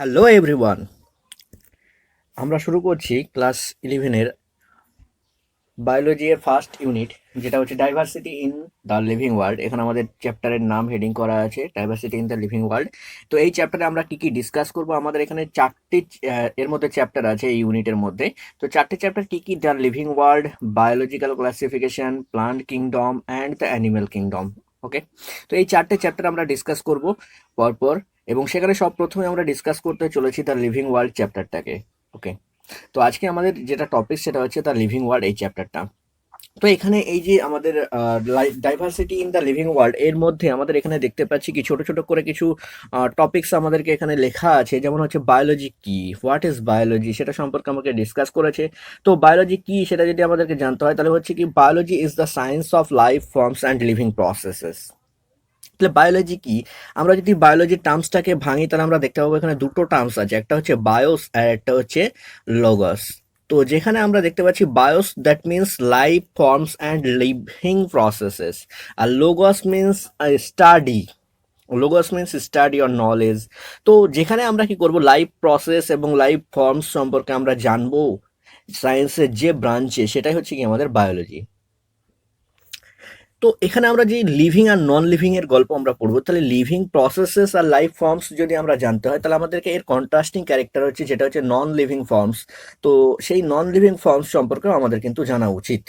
Hello everyone, আমরা শুরু করছি ক্লাস 11-এর বায়োলজি এর ফার্স্ট ইউনিট, যেটা হচ্ছে diversity in the living world. এখানে আমাদের চ্যাপ্টারের নাম হেডিং করা আছে diversity in the living world. তো এই চ্যাপ্টারে আমরা কি কি ডিসকাস করব? আমাদের এখানে চারটি এর মধ্যে চ্যাপ্টার আছে এই ইউনিটের মধ্যে। তো চারটি চ্যাপ্টার কি কি? The living world, biological classification, plant kingdom and the animal kingdom. Okay, তো এই চারটে চ্যাপ্টার আমরা ডিসকাস করব পরপর, এবং সেখানে সব প্রথমে আমরা ডিসকাস করতে চলেছি দ্য লিভিং ওয়ার্ল্ড চ্যাপ্টারটাকে। ওকে, তো আজকে আমাদের যেটা টপিক সেটা হচ্ছে দ্য লিভিং ওয়ার্ল্ড এই চ্যাপ্টারটা। তো এখানে এই যে আমাদের diversity in the living world এর মধ্যে আমাদের এখানে দেখতে পাচ্ছি কি ছোট ছোট করে কিছু টপিকস আমাদেরকে এখানে লেখা আছে, যেমন হচ্ছে বায়োলজি কি, হোয়াট ইজ বায়োলজি, সেটা সম্পর্কে আমাকে ডিসকাস করেছে। তো বায়োলজি কি সেটা যদি আমাদেরকে জানতে হয় তাহলে হচ্ছে কি biology is the science of life forms and living processes. তাহলে বায়োলজি কি? আমরা যদি বায়োলজির টার্মসটাকে ভাঙি তাহলে আমরা দেখতে পাবো এখানে দুটো টার্মস আছে, একটা হচ্ছে বায়োস আর একটা হচ্ছে লগস। তো যেখানে আমরা দেখতে পাচ্ছি bios, that means life forms and living processes, আর logos means study. Logos means study or knowledge. তো যেখানে আমরা কি করব, লাইফ প্রসেস এবং লাইফ ফর্মস সম্পর্কে আমরা জানবো সায়েন্সের যে ব্রাঞ্চে, সেটাই হচ্ছে কি আমাদের বায়োলজি। তো এখানে আমরা যে লিভিং আর নন লিভিং এর গল্প আমরা পড়বো, তাহলে লিভিং প্রসেসেস আর লাইফ ফর্মস যদি আমরা জানতে হয় তাহলে আমাদেরকে এর কন্ট্রাস্টিং ক্যারেক্টার হচ্ছে যেটা হচ্ছে নন লিভিং ফর্মস। তো সেই নন লিভিং ফর্মস সম্পর্কেও আমাদের কিন্তু জানা উচিত।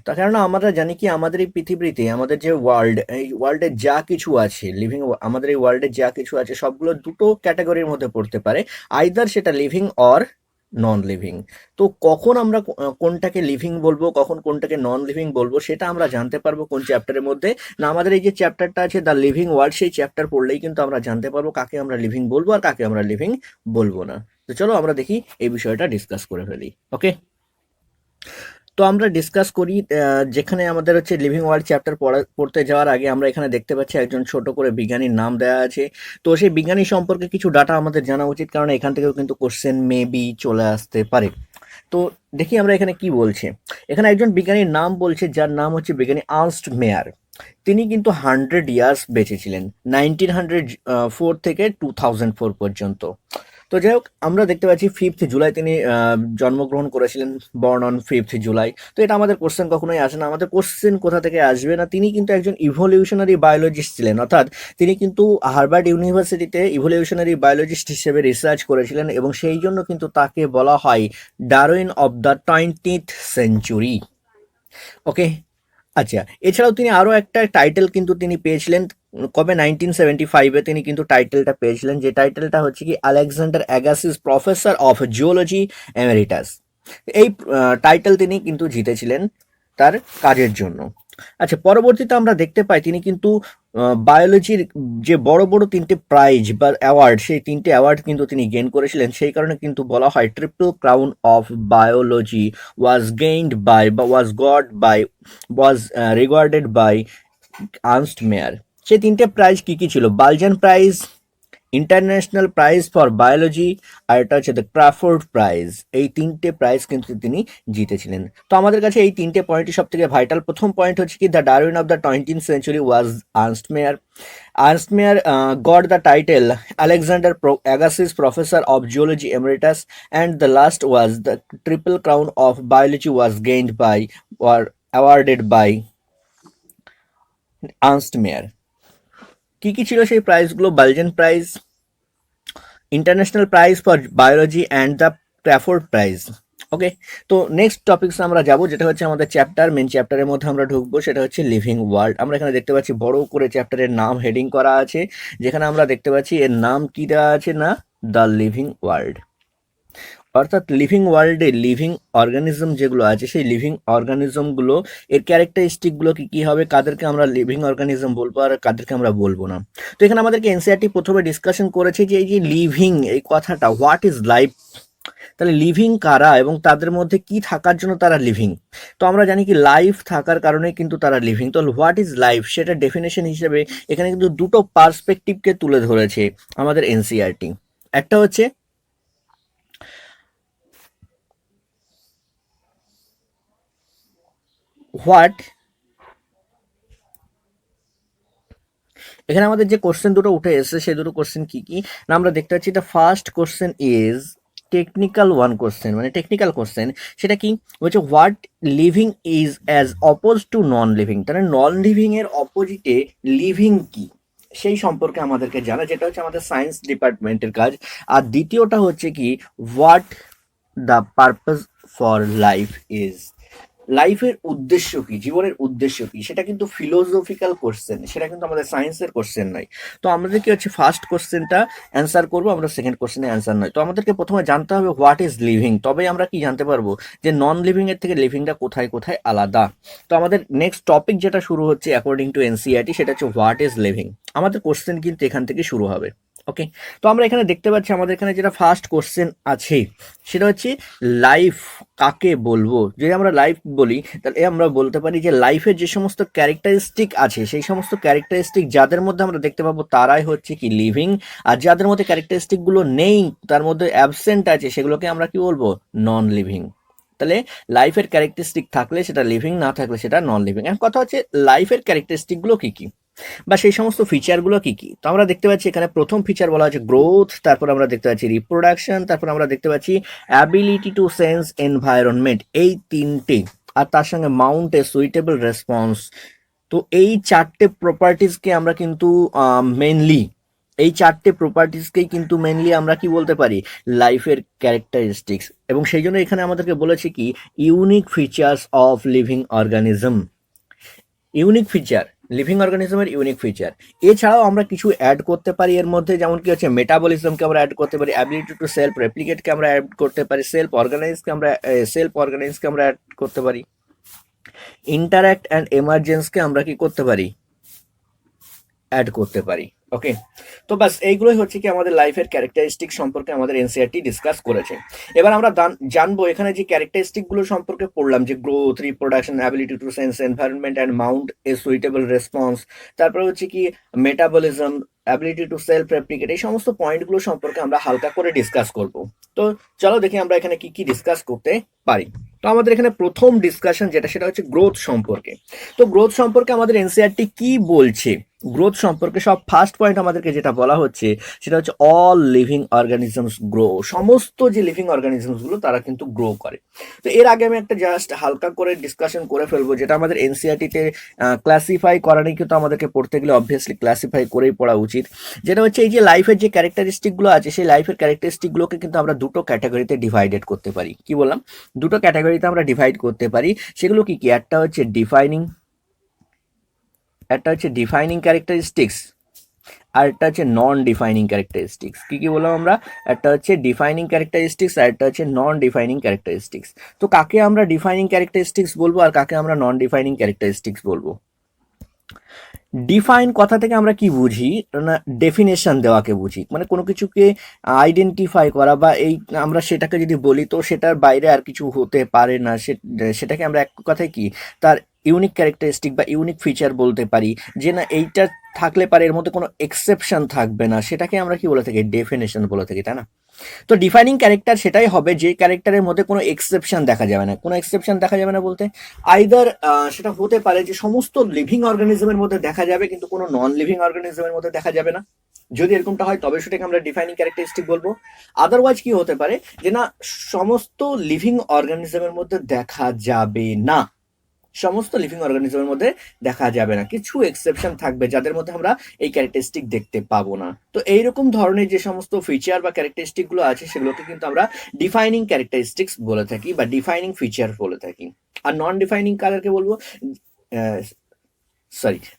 তার কারণ আমরা জানি কি আমাদের এই পৃথিবীতে, আমাদের যে ওয়ার্ল্ড, এই ওয়ার্ল্ডে যা কিছু আছে লিভিং, আমাদের এই ওয়ার্ল্ডে যা কিছু আছে সবগুলো দুটো ক্যাটাগরির মধ্যে পড়তে পারে, আইদার সেটা লিভিং অর নন লিভিং। তো কখন আমরা কোনটাকে লিভিং বলবো, কখন কোনটাকে নন লিভিং বলবো, সেটা আমরা জানতে পারবো কোন চ্যাপ্টারের মধ্যে? না, আমাদের এই যে চ্যাপ্টারটা আছে দ্য লিভিং ওয়ার্ল্ড, সেই চ্যাপ্টার পড়লেই কিন্তু আমরা জানতে পারবো কাকে আমরা লিভিং বলবো আর কাকে আমরা লিভিং বলবো না। তো চলো আমরা দেখি এই বিষয়টা ডিসকাস করে ফেলি। ওকে, তো আমরা ডিসকাস করি যেখানে আমাদের হচ্ছে লিভিং ওয়ার্ল্ড চ্যাপ্টার পড়তে যাওয়ার আগে আমরা এখানে দেখতে পাচ্ছি একজন ছোট করে বিজ্ঞানীর নাম দেওয়া আছে। তো সেই বিজ্ঞানী সম্পর্কে কিছু ডাটা আমাদের জানা উচিত, কারণ এখান থেকেও কিন্তু কোশ্চেন মেবি চলে আসতে পারে। তো দেখি আমরা এখানে কি বলছে। এখানে একজন বিজ্ঞানীর নাম বলছে যার নাম হচ্ছে বিজ্ঞানী আর্নস্ট মেয়ার। তিনি কিন্তু 100 ইয়ার্স বেঁচে ছিলেন, 1904 থেকে 2004 পর্যন্ত। তো যাই হোক, আমরা দেখতে পাচ্ছি 5th জুলাই তিনি জন্মগ্রহণ করেছিলেন, বর্ন অন 5th জুলাই। তো এটা আমাদের কোশ্চেন কখনোই আসে না, আমাদের কোশ্চেন কোথা থেকে আসবে না, তিনি কিন্তু একজন ইভলিউশনারি বায়োলজিস্ট ছিলেন, অর্থাৎ তিনি কিন্তু হার্ভার্ড ইউনিভার্সিটিতে ইভলিউশনারি বায়োলজিস্ট হিসেবে রিসার্চ করেছিলেন, এবং সেই জন্য কিন্তু তাকে বলা হয় Darwin of the 20th century. Okay, আচ্ছা, এছাড়াও তিনি আরও একটা টাইটেল কিন্তু তিনি পেয়েছিলেন। কবে? 1975-এ তিনি কিন্তু টাইটেলটা পেয়েছিলেন, যে টাইটেলটা হচ্ছে কি Alexander Agassiz professor of geology emeritus. এই টাইটেল তিনি কিন্তু জিতেছিলেন তার কাজের জন্য। আচ্ছা, পরবর্তীতে আমরা দেখতে পাই তিনি কিন্তু বায়োলজির যে বড় বড় তিনটে প্রাইজ বা অ্যাওয়ার্ড, সেই তিনটে অ্যাওয়ার্ড কিন্তু তিনি গেইন করেছিলেন। সেই কারণে কিন্তু বলা হয় triple crown of biology was gained by বা was regarded by Ernst Mayr. সেই তিনটে প্রাইজ কি কি ছিল? Balzan prize, international prize for biology, আর এটা হচ্ছে দ্য ক্রাফোর্ড প্রাইজ। এই তিনটে প্রাইজ কিন্তু তিনি জিতেছিলেন। তো আমাদের কাছে এই তিনটে পয়েন্টই সব থেকে ভাইটাল। প্রথম পয়েন্ট হচ্ছে কি the Darwin of the 20th century was Ernst Mayr. Ernst Mayr got the title Alexander Agassiz professor of geology emeritus, and the last was the triple crown of biology was gained by or awarded by Ernst Mayr. কি কি ছিল সেই প্রাইজগুলো? Balzan prize, international prize for biology and the Crafoord prize. Okay, তো next topics আমরা যাব, যেটা হচ্ছে আমাদের চ্যাপ্টার, মেন চ্যাপ্টারের মধ্যে আমরা ঢুকবো, সেটা হচ্ছে লিভিং ওয়ার্ল্ড। আমরা এখানে দেখতে পাচ্ছি বড় করে চ্যাপ্টারের নাম হেডিং করা আছে, যেখানে আমরা দেখতে পাচ্ছি এর নাম কি দেওয়া আছে না, দ্য লিভিং ওয়ার্ল্ড। অর্থাৎ লিভিং ওয়ার্ল্ডে লিভিং অর্গানিজম যেগুলো আছে, সেই লিভিং অর্গানিজমগুলো এর ক্যারেক্টারিস্টিকগুলো কি কি হবে, কাদেরকে আমরা লিভিং অর্গানিজম বলবো আর কাদেরকে আমরা বলবো না। তো এখানে আমাদেরকে এনসিইআরটি প্রথমে ডিসকাশন করেছে যে এই যে লিভিং এই কথাটা, হোয়াট ইজ লাইফ, তাহলে লিভিং কারা এবং তাদের মধ্যে কি থাকার জন্য তারা লিভিং। তো আমরা জানি কি লাইফ থাকার কারণে কিন্তু তারা লিভিং। তো হোয়াট ইজ লাইফ সেটা ডেফিনেশন হিসেবে এখানে কিন্তু দুটো পার্সপেক্টিভকে তুলে ধরেছে আমাদের এনসিইআরটি। একটা হচ্ছে হোয়াট এখানে আমাদের যে কোশ্চেন দুটো উঠে এসেছে সেই দুটো কোশ্চেন কি কি না আমরা দেখতে পাচ্ছি the first question is technical one question, মানে টেকনিক্যাল কোশ্চেন। সেটা কি বলছে, what living is as oppose to non living, তাহলে নন লিভিং এর অপোজিটে লিভিং কি সেই সম্পর্কে আমাদেরকে জানা, যেটা হচ্ছে আমাদের সায়েন্স ডিপার্টমেন্টের কাজ। আর দ্বিতীয়টা হচ্ছে কি, what the purpose for life is, লাইফের উদ্দেশ্য কি, জীবনের উদ্দেশ্য কি, সেটা কিন্তু ফিলোসফিক্যাল কোশ্চেন, সেটা কিন্তু আমাদের সায়েন্সের কোশ্চেন নয়। তো আমাদের কি হচ্ছে ফার্স্ট কোশ্চেনটা অ্যান্সার করবো, আমরা সেকেন্ড কোশ্চেনে অ্যান্সার নয়। তো আমাদেরকে প্রথমে জানতে হবে হোয়াট ইজ লিভিং, তবেই আমরা কি জানতে পারবো যে নন লিভিং এর থেকে লিভিংটা কোথায় কোথায় আলাদা। তো আমাদের নেক্সট টপিক যেটা শুরু হচ্ছে অ্যাকর্ডিং টু এনসিইআরটি, সেটা হচ্ছে হোয়াট ইজ লিভিং। আমাদের কোশ্চেন কিন্তু এখান থেকে শুরু হবে। ওকে, তো আমরা এখানে দেখতে পাচ্ছি আমাদের এখানে যেটা ফার্স্ট কোশ্চেন আছে সেটা হচ্ছে লাইফ কাকে বলবো। যদি আমরা লাইফ বলি তাহলে আমরা বলতে পারি যে লাইফের যে সমস্ত ক্যারেক্টারিস্টিক আছে সেই সমস্ত ক্যারেক্টারিস্টিক যাদের মধ্যে আমরা দেখতে পাবো তারাই হচ্ছে কি লিভিং, আর যাদের মধ্যে ক্যারেক্টারিস্টিক গুলো নেই, তার মধ্যে অ্যাবসেন্ট আছে, সেগুলোকে আমরা কি বলবো, নন লিভিং। তাহলে লাইফের ক্যারেক্টারিস্টিক থাকলে সেটা লিভিং, না থাকলে সেটা নন লিভিং। এখন কথা হচ্ছে লাইফের ক্যারেক্টারিস্টিক গুলো কি কি বা সেই সমস্ত ফিচারগুলো কি কি। তো আমরা দেখতে পাচ্ছি এখানে প্রথম ফিচার বলা হচ্ছে গ্রোথ, তারপর আমরা দেখতে পাচ্ছি রিপ্রোডাকশন, তারপর আমরা দেখতে পাচ্ছি অ্যাবিলিটি টু সেন্স এনভায়রনমেন্ট, এই তিনটে, আর তার সঙ্গে মাউন্ট এ সুইটেবল রেসপন্স। তো এই চারটে প্রপার্টিজকে আমরা কিন্তু মেনলি, এই চারটে প্রপার্টিজকেই কিন্তু মেনলি আমরা কি বলতে পারি, লাইফের ক্যারেক্টারিস্টিক্স। এবং সেই জন্য এখানে আমাদেরকে বলেছে কি, unique features of living organism, unique feature, living অর্গানিজমের ইউনিক ফিচার। এছাড়াও আমরা কিছু অ্যাড করতে পারি এর মধ্যে, যেমন কি হচ্ছে মেটাবলিজমকে আমরা অ্যাড করতে পারি, অ্যাবিলিটি টু সেলফ রেপ্লিকেটকে আমরা অ্যাড করতে পারি, সেলফ অর্গানাইজকে আমরা অ্যাড করতে পারি, ইন্টারঅ্যাক্ট অ্যান্ড এমার্জেন্সকে আমরা কি করতে পারি, অ্যাড করতে পারি। ওকে, তো বাস এইগুলোই হচ্ছে কি আমাদের লাইফের ক্যারেক্টারিস্টিক সম্পর্কে আমাদের এনসিইআরটি ডিসকাস করেছে। এবার আমরা জানবো এখানে যে ক্যারেক্টারিস্টিক গুলো সম্পর্কে পড়লাম, যে growth, reproduction, ability to sense environment and Mount a suitable response, তারপরে হচ্ছে কি metabolism, ability to self replicate, এই সমস্ত পয়েন্টগুলো সম্পর্কে আমরা হালকা করে ডিসকাস করব। তো চলো দেখি আমরা এখানে কি কি ডিসকাস করতে পারি। তো আমাদের এখানে প্রথম ডিসকাশন যেটা, সেটা হচ্ছে গ্রোথ সম্পর্কে। তো গ্রোথ সম্পর্কে আমাদের এনসিইআরটি কি বলছে, গ্রোথ সম্পর্কে সব ফার্স্ট পয়েন্ট আমাদেরকে যেটা বলা হচ্ছে সেটা হচ্ছে অল লিভিং অর্গানিজমস গ্রো, সমস্ত যে লিভিং অর্গানিজমস গুলো তারা কিন্তু গ্রো করে। তো এর আগে আমি একটা জাস্ট হালকা করে ডিসকাশন করে ফেলবো, যেটা আমাদের এনসিইআরটিতে ক্লাসিফাই করা নেই, কিন্তু আমাদেরকে পড়তে গেলে অবভিয়াসলি ক্লাসিফাই করেই পড়া উচিত। যেটা হচ্ছে এই যে লাইফের যে ক্যারেক্টারিস্টিক গুলো আছে, সেই লাইফের ক্যারেক্টারিস্টিক গুলোকে কিন্তু আমরা দুটো ক্যাটাগরিতে ডিভাইডেড করতে পারি। কি বললাম, দুটো ক্যাটাগরিতে আমরা ডিভাইড করতে পারি। সেগুলো কি কি, একটা হচ্ছে ডিফাইনিং, একটা হচ্ছে ডিফাইনিং ক্যারেক্টারিস্টিক্স, আর একটা হচ্ছে নন ডিফাইনিং ক্যারেক্টারিস্টিক্স। কি কি বললাম আমরা, একটা হচ্ছে ডিফাইনিং ক্যারেক্টারিস্টিক্স আর একটা হচ্ছে নন ডিফাইনিং ক্যারেক্টারিস্টিক্স। তো কাকে আমরা ডিফাইনিং ক্যারেক্টারিস্টিক্স বলবো আর কাকে আমরা নন ডিফাইনিং ক্যারেক্টারিস্টিক্স বলবো। ডিফাইন কথা থেকে আমরা কি বুঝি না, ডেফিনেশন দেওয়াকে বুঝি, মানে কোনো কিছুকে আইডেন্টিফাই করা, বা এই আমরা সেটাকে যদি বলি তো সেটার বাইরে আর কিছু হতে পারে না, সেটাকে আমরা এক কথায় কি তার ইউনিক ক্যারেক্টারিস্টিক বা ইউনিক ফিচার বলতে পারি, যে না এইটা থাকলে পারে এর মধ্যে কোনো এক্সেপশন থাকবে না, সেটাকে আমরা কি বলে থাকি, ডেফিনেশন বলে থাকি, তাই না। তো ডিফাইনিং ক্যারেক্টার সেটাই হবে যে ক্যারেক্টারের মধ্যে কোনো এক্সেপশন দেখা যাবে না। কোনো এক্সেপশন দেখা যাবে না বলতে আইদার সেটা হতে পারে যে সমস্ত লিভিং অর্গানিজমের মধ্যে দেখা যাবে কিন্তু কোনো নন লিভিং অর্গানিজমের মধ্যে দেখা যাবে না। যদি এরকমটা হয় তবে সেটাকে আমরা ডিফাইনিং ক্যারেক্টারিস্টিক বলবো। আদারওয়াইজ কি হতে পারে যে না, সমস্ত লিভিং অর্গানিজমের মধ্যে দেখা যাবে না, সমস্ত লিভিং অর্গানিজমের মধ্যে দেখা যাবে না, কিছু এক্সেপশন থাকবে যাদের মধ্যে আমরা এই ক্যারেক্টারিস্টিক দেখতে পাবো না। তো এইরকম ধরনের যে সমস্ত ফিচার বা ক্যারেক্টারিস্টিক গুলো আছে সেগুলোকে কিন্তু আমরা ডিফাইনিং ক্যারেক্টারিস্টিক্স বলে থাকি বা ডিফাইনিং ফিচার বলে থাকি। আর নন ডিফাইনিং কালারকে বলবো,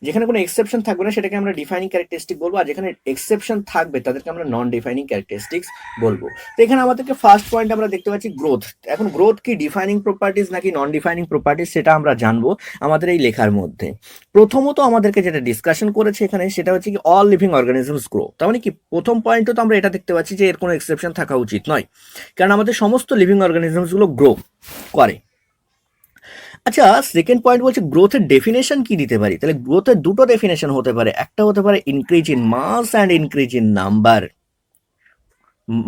যেখানে কোনো এক্সেপশন থাকবে না সেটাকে আমরা ডিফাইনিং ক্যারেক্টারিস্টিক বলবো, আর যেখানে এক্সেপশন থাকবে তাদেরকে আমরা নন ডিফাইনিং ক্যারেক্টারিস্টিক্স বলবো। তো এখানে আমাদেরকে ফার্স্ট পয়েন্ট আমরা দেখতে পাচ্ছি গ্রোথ। এখন গ্রোথ কি ডিফাইনিং প্রপার্টিজ নাকি নন ডিফাইনিং প্রপার্টিজ সেটা আমরা জানবো আমাদের এই লেখার মধ্যে। প্রথমত আমাদেরকে যেটা ডিসকাশন করেছে এখানে সেটা হচ্ছে কি অল লিভিং অর্গানিজমস গ্রো, তার মানে কি প্রথম পয়েন্টে তো আমরা এটা দেখতে পাচ্ছি যে এর কোনো এক্সেপশন থাকা উচিত নয়, কারণ আমাদের সমস্ত লিভিং অর্গানিজমস গুলো গ্রো করে। আচ্ছা, সেকেন্ড পয়েন্ট বলছে গ্রোথের ডেফিনেশন কি দিতে পারি, তাহলে গ্রোথের দুটো ডেফিনেশন হতে পারে, একটা হতে পারে increase in mass and increase in number.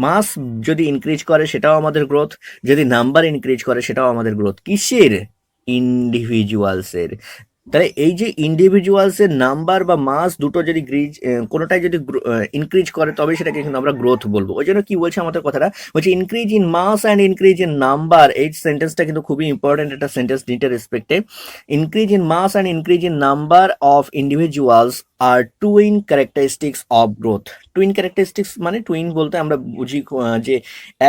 Mass যদি ইনক্রিজ করে সেটাও আমাদের গ্রোথ, যদি নাম্বার ইনক্রিজ করে সেটাও আমাদের গ্রোথ। কিসের, ইন্ডিভিজুয়ালসের। তাহলে এই যে ইন্ডিভিজুয়ালসের নাম্বার বা মাস দুটো যদি কোনোটাই যদি ইনক্রিজ করে তবে সেটাকে কিন্তু আমরা গ্রোথ বলবো। ওই জন্য কি বলছে আমাদের কথাটা, বলছে increase in mass and increase in number. এই সেন্টেন্সটা কিন্তু খুবই ইম্পর্টেন্ট একটা সেন্টেন্স ডিটের রেসপেক্টে। Increase in mass and increase in number of individuals are twin characteristics of growth. Twin characteristics মানে টুইন বলতে আমরা বুঝি যে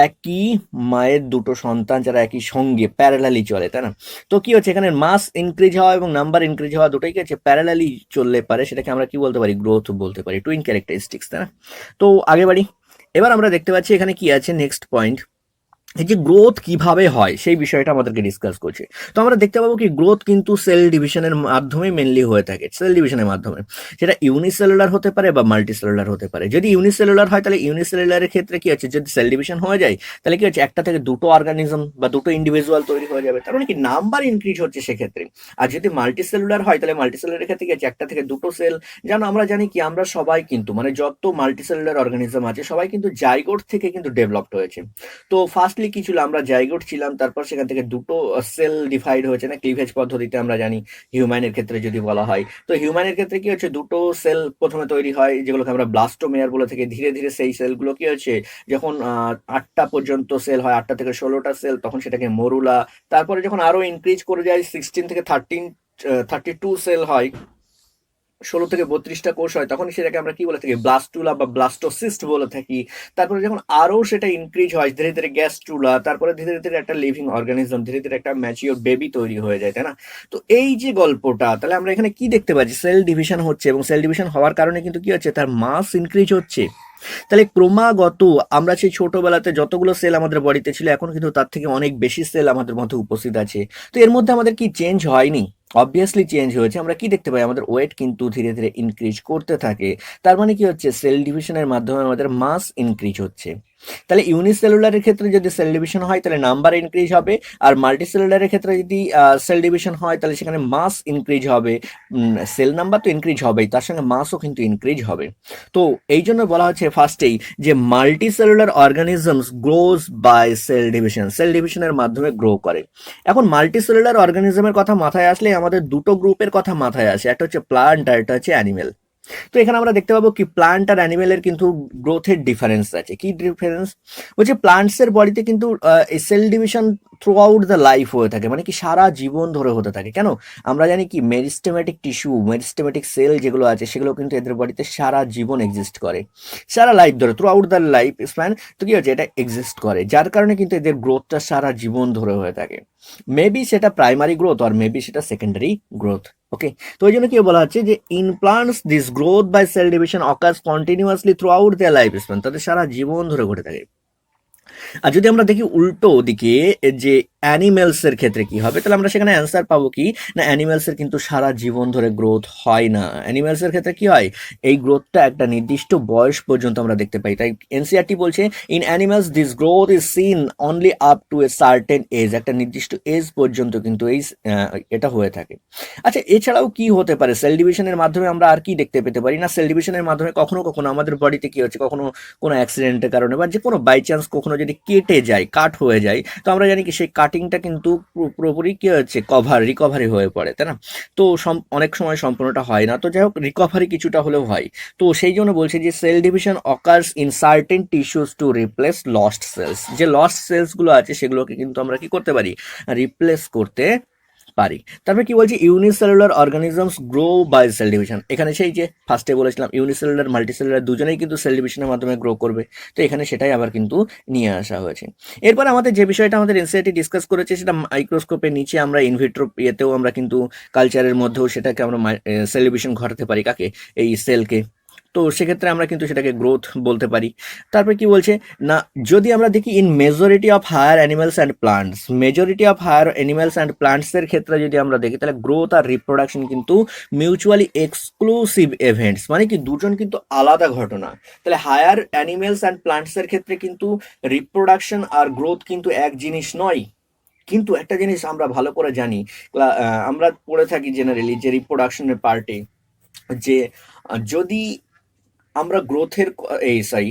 একই মায়ের দুটো সন্তান যারা একই সঙ্গে প্যারালালি চলে, তাই না? তো কি হচ্ছে এখানে মাস ইনক্রিজ হওয়া এবং নাম্বার ইনক্রিজ হওয়া দুটোই কি হচ্ছে প্যারালালি চললে পারে, সেটাকে আমরা কি বলতে পারি, গ্রোথ বলতে পারি, টুইন ক্যারেক্টারিস্টিক্স, তাই না? তো আগে বাড়ি। এবার আমরা দেখতে পাচ্ছি এখানে কি আছে নেক্সট পয়েন্ট, এই যে গ্রোথ কিভাবে হয় সেই বিষয়টা আমাদেরকে ডিসকাস করছে। তো আমরা দেখতে পাবো কি গ্রোথ কিন্তু সেল ডিভিশনের মাধ্যমে মেনলি হয়ে থাকে, সেল ডিভিশনের মাধ্যমে। সেটা ইউনিসেলুলার হতে পারে বা মাল্টিসেলুলার হতে পারে। যদি ইউনিসেলুলার হয় তাহলে ইউনিসেলুলারের ক্ষেত্রে কি হচ্ছে, যদি সেল ডিভিশন হয়ে যায় তাহলে কি হচ্ছে একটা থেকে দুটো অর্গানিজম বা দুটো ইন্ডিভিজুয়াল তৈরি হয়ে যাবে, তার মানে কি নাম্বার ইনক্রিজ হচ্ছে সেক্ষেত্রে। আর যদি মাল্টিসেলুলার হয় তাহলে মাল্টিসেলুলারের ক্ষেত্রে কি হচ্ছে একটা থেকে দুটো সেল, যেন আমরা জানি কি আমরা সবাই কিন্তু মানে যত মাল্টিসেলুলার অর্গানিজম আছে সবাই কিন্তু জাইগোট থেকে কিন্তু ডেভেলপড হয়েছে। তো ফার্স্টলি কি ছিল, আমরা জাইগোট ছিলাম, তারপর সেখান থেকে দুটো সেল ডিভাইড হয়েছে না ক্লিভেজ পদ্ধতিতে, আমরা জানি হিউম্যানের ক্ষেত্রে যদি বলা হয়। তো হিউম্যানের ক্ষেত্রে কি হচ্ছে দুটো সেল প্রথমে তৈরি হয় যেগুলোকে আমরা ব্লাস্টোমেয়ার বলে থাকি। ধীরে ধীরে সেই সেলগুলো কি হচ্ছে যখন 8টা পর্যন্ত সেল হয়, 8টা থেকে 16টা সেল, তখন সেটাকে মরুলা। তারপরে যখন আরো ইনক্রিজ করে যায় 16 থেকে 32 সেল হয়, 16 থেকে 32টা কোষ হয়, তখন সেটাকে আমরা কি বলে থাকি, ব্লাস্টুলা বা ব্লাস্টোসিস্ট বলে থাকি। তারপরে যখন আরো সেটা ইনক্রিজ হয় ধীরে ধীরে গ্যাস্ট্রুলা, তারপরে ধীরে ধীরে একটা লিভিং অর্গানিজম, ধীরে ধীরে একটা ম্যাচিওর বেবি তৈরি হয়ে যায়, তাই না? তো এই যে গল্পটা, তাহলে আমরা এখানে কি দেখতে পাচ্ছি, সেল ডিভিশন হচ্ছে এবং সেল ডিভিশন হওয়ার কারণে কিন্তু কি হচ্ছে, তার মাস ইনক্রিজ হচ্ছে। তাহলে ক্রমাগত আমরা সেই ছোটবেলাতে যতগুলো সেল আমাদের বডিতে ছিল এখন কিন্তু তার থেকে অনেক বেশি সেল আমাদের মধ্যে উপস্থিত আছে। তো এর মধ্যে আমাদের কি চেঞ্জ হয়নি? অবভিয়াসলি চেঞ্জ হয়েছে। আমরা কি দেখতে পাই, আমাদের ওয়েট কিন্তু ধীরে ধীরে ইনক্রিজ করতে থাকে। তার মানে কি হচ্ছে, সেল ডিভিশনের মাধ্যমে আমাদের মাস ইনক্রিজ হচ্ছে। তাহলে ইউনিসেলুলারের ক্ষেত্রে যদি সেল ডিভিশন হয় তাহলে নাম্বার ইনক্রিজ হবে, আর মাল্টিসেলুলারের ক্ষেত্রে যদি সেল ডিভিশন হয় তাহলে সেখানে মাস ইনক্রিজ হবে। সেল নাম্বার তো ইনক্রিজ হবেই, তার সঙ্গে মাসও কিন্তু ইনক্রিজ হবে। তো এই জন্য বলা হচ্ছে ফার্স্টেই যে multicellular organisms grows by cell division, cell ডিভিশনের মাধ্যমে গ্রো করে। এখন মাল্টিসেলুলার অর্গানিজমের কথা মাথায় আসলে আমাদের দুটো গ্রুপের কথা মাথায় আসে, একটা হচ্ছে প্লান্ট আর একটা হচ্ছে অ্যানিমেল। তো এখানে আমরা দেখতে পাবো কি প্লান্ট আর অ্যানিমেলের কিন্তু গ্রোথের ডিফারেন্স আছে। কি ডিফারেন্স? বলছে প্লান্টস এর বডিতে কিন্তু cell division through out the life হয়ে থাকে, মানে কি সারা জীবন ধরে হতে থাকে। কেন? আমরা জানি কি মেরিস্টেমেটিক টিস্যু, মেরিস্টেমেটিক সেল যেগুলো আছে সেগুলো কিন্তু এদের বডিতে সারা জীবন এক্সিস্ট করে, সারা লাইফ ধরে, through out the life span. তো কি হচ্ছে, এটা এক্সিস্ট করে, যার কারণে কিন্তু এদের গ্রোথটা সারা জীবন ধরে হয়ে থাকে। মেবি সেটা প্রাইমারি গ্রোথ আর মেবি সেটা সেকেন্ডারি গ্রোথ। ওকে, তো ওই জন্য কি বলা হচ্ছে যে in plants this growth by cell division occurs continuously through out their life span, তাদের সারা জীবন ধরে ঘটে থাকে। আর যদি আমরা দেখি উল্টো দিকে যে অ্যানিমেলস এর ক্ষেত্রে কি হবে, তাহলে আমরা সেখানে অ্যান্সার পাবো কি না, অ্যানিমেলস এর কিন্তু সারা জীবন ধরে গ্রোথ হয় না। অ্যানিমেলস এর ক্ষেত্রে কি হয়, এই গ্রোথটা একটা নির্দিষ্ট বয়স পর্যন্ত আমরা দেখতে পাই। তাই এনসিআরটি বলছে in animals this growth is seen only up to a certain age, একটা নির্দিষ্ট এজ পর্যন্ত কিন্তু এই এটা হয়ে থাকে। আচ্ছা, এছাড়াও কি হতে পারে, সেল ডিভিশনের মাধ্যমে আমরা আর কি দেখতে পেতে পারি না, সেল ডিভিশনের মাধ্যমে কখনো কখনো আমাদের বডিতে কি হচ্ছে, কখনো কোনো অ্যাক্সিডেন্টের কারণে বা যে কোনো বাই চান্স কখনো যদি কেটে যায়, কাট হয়ে যায়, তো আমরা জানি কি সেই কাটিংটা কিন্তু পুরোপুরি কি হচ্ছে, রিকভারি হয়ে পড়ে, তাই না? তো অনেক সময় সম্পূর্ণটা হয় না, তো যাই হোক রিকভারি কিছুটা হলেও হয়। তো সেই জন্য বলছে যে cell division occurs in certain tissues to replace lost cells, যে লস্ট সেলসগুলো আছে সেগুলোকে কিন্তু আমরা কি করতে পারি, রিপ্লেস করতে পারি। তারপরে কি বলছি, unicellular organisms grow by cell division. এখানে সেই যে ফার্স্টে বলেছিলাম ইউনিসেলুলার মাল্টিসেলুলার দুজনেই কিন্তু সেল ডিভিশনের মাধ্যমে গ্রো করবে, তো এখানে সেটাই আবার কিন্তু নিয়ে আসা হয়েছে। এরপর আমাদের যে বিষয়টা আমাদের এনসিআরটি ডিসকাস করেছে সেটা মাইক্রোস্কোপের নিচে আমরা ইনভিট্রো ইয়েতেও আমরা কিন্তু কালচারের মধ্যেও সেটাকে আমরা সেল ডিভিশন ঘটাতে পারি, কাকে, এই সেলকে। তো সেক্ষেত্রে আমরা কিন্তু সেটাকে গ্রোথ বলতে পারি। তারপরে কি বলছে না, যদি আমরা দেখি in majority of higher animals and plants, majority of higher animals and প্লান্টসের ক্ষেত্রে যদি আমরা দেখি তাহলে গ্রোথ আর রিপ্রোডাকশন কিন্তু মিউচুয়ালি এক্সক্লুসিভ ইভেন্টস, মানে কি দুজন কিন্তু আলাদা ঘটনা। তাহলে হায়ার অ্যানিমালস অ্যান্ড প্লান্টসের ক্ষেত্রে কিন্তু রিপ্রোডাকশন আর গ্রোথ কিন্তু এক জিনিস নয়। কিন্তু একটা জিনিস আমরা ভালো করে জানি, আমরা পড়ে থাকি জেনারেলি যে রিপ্রোডাকশনের পার্টে, যে যদি আমরা গ্রোথের এই সরি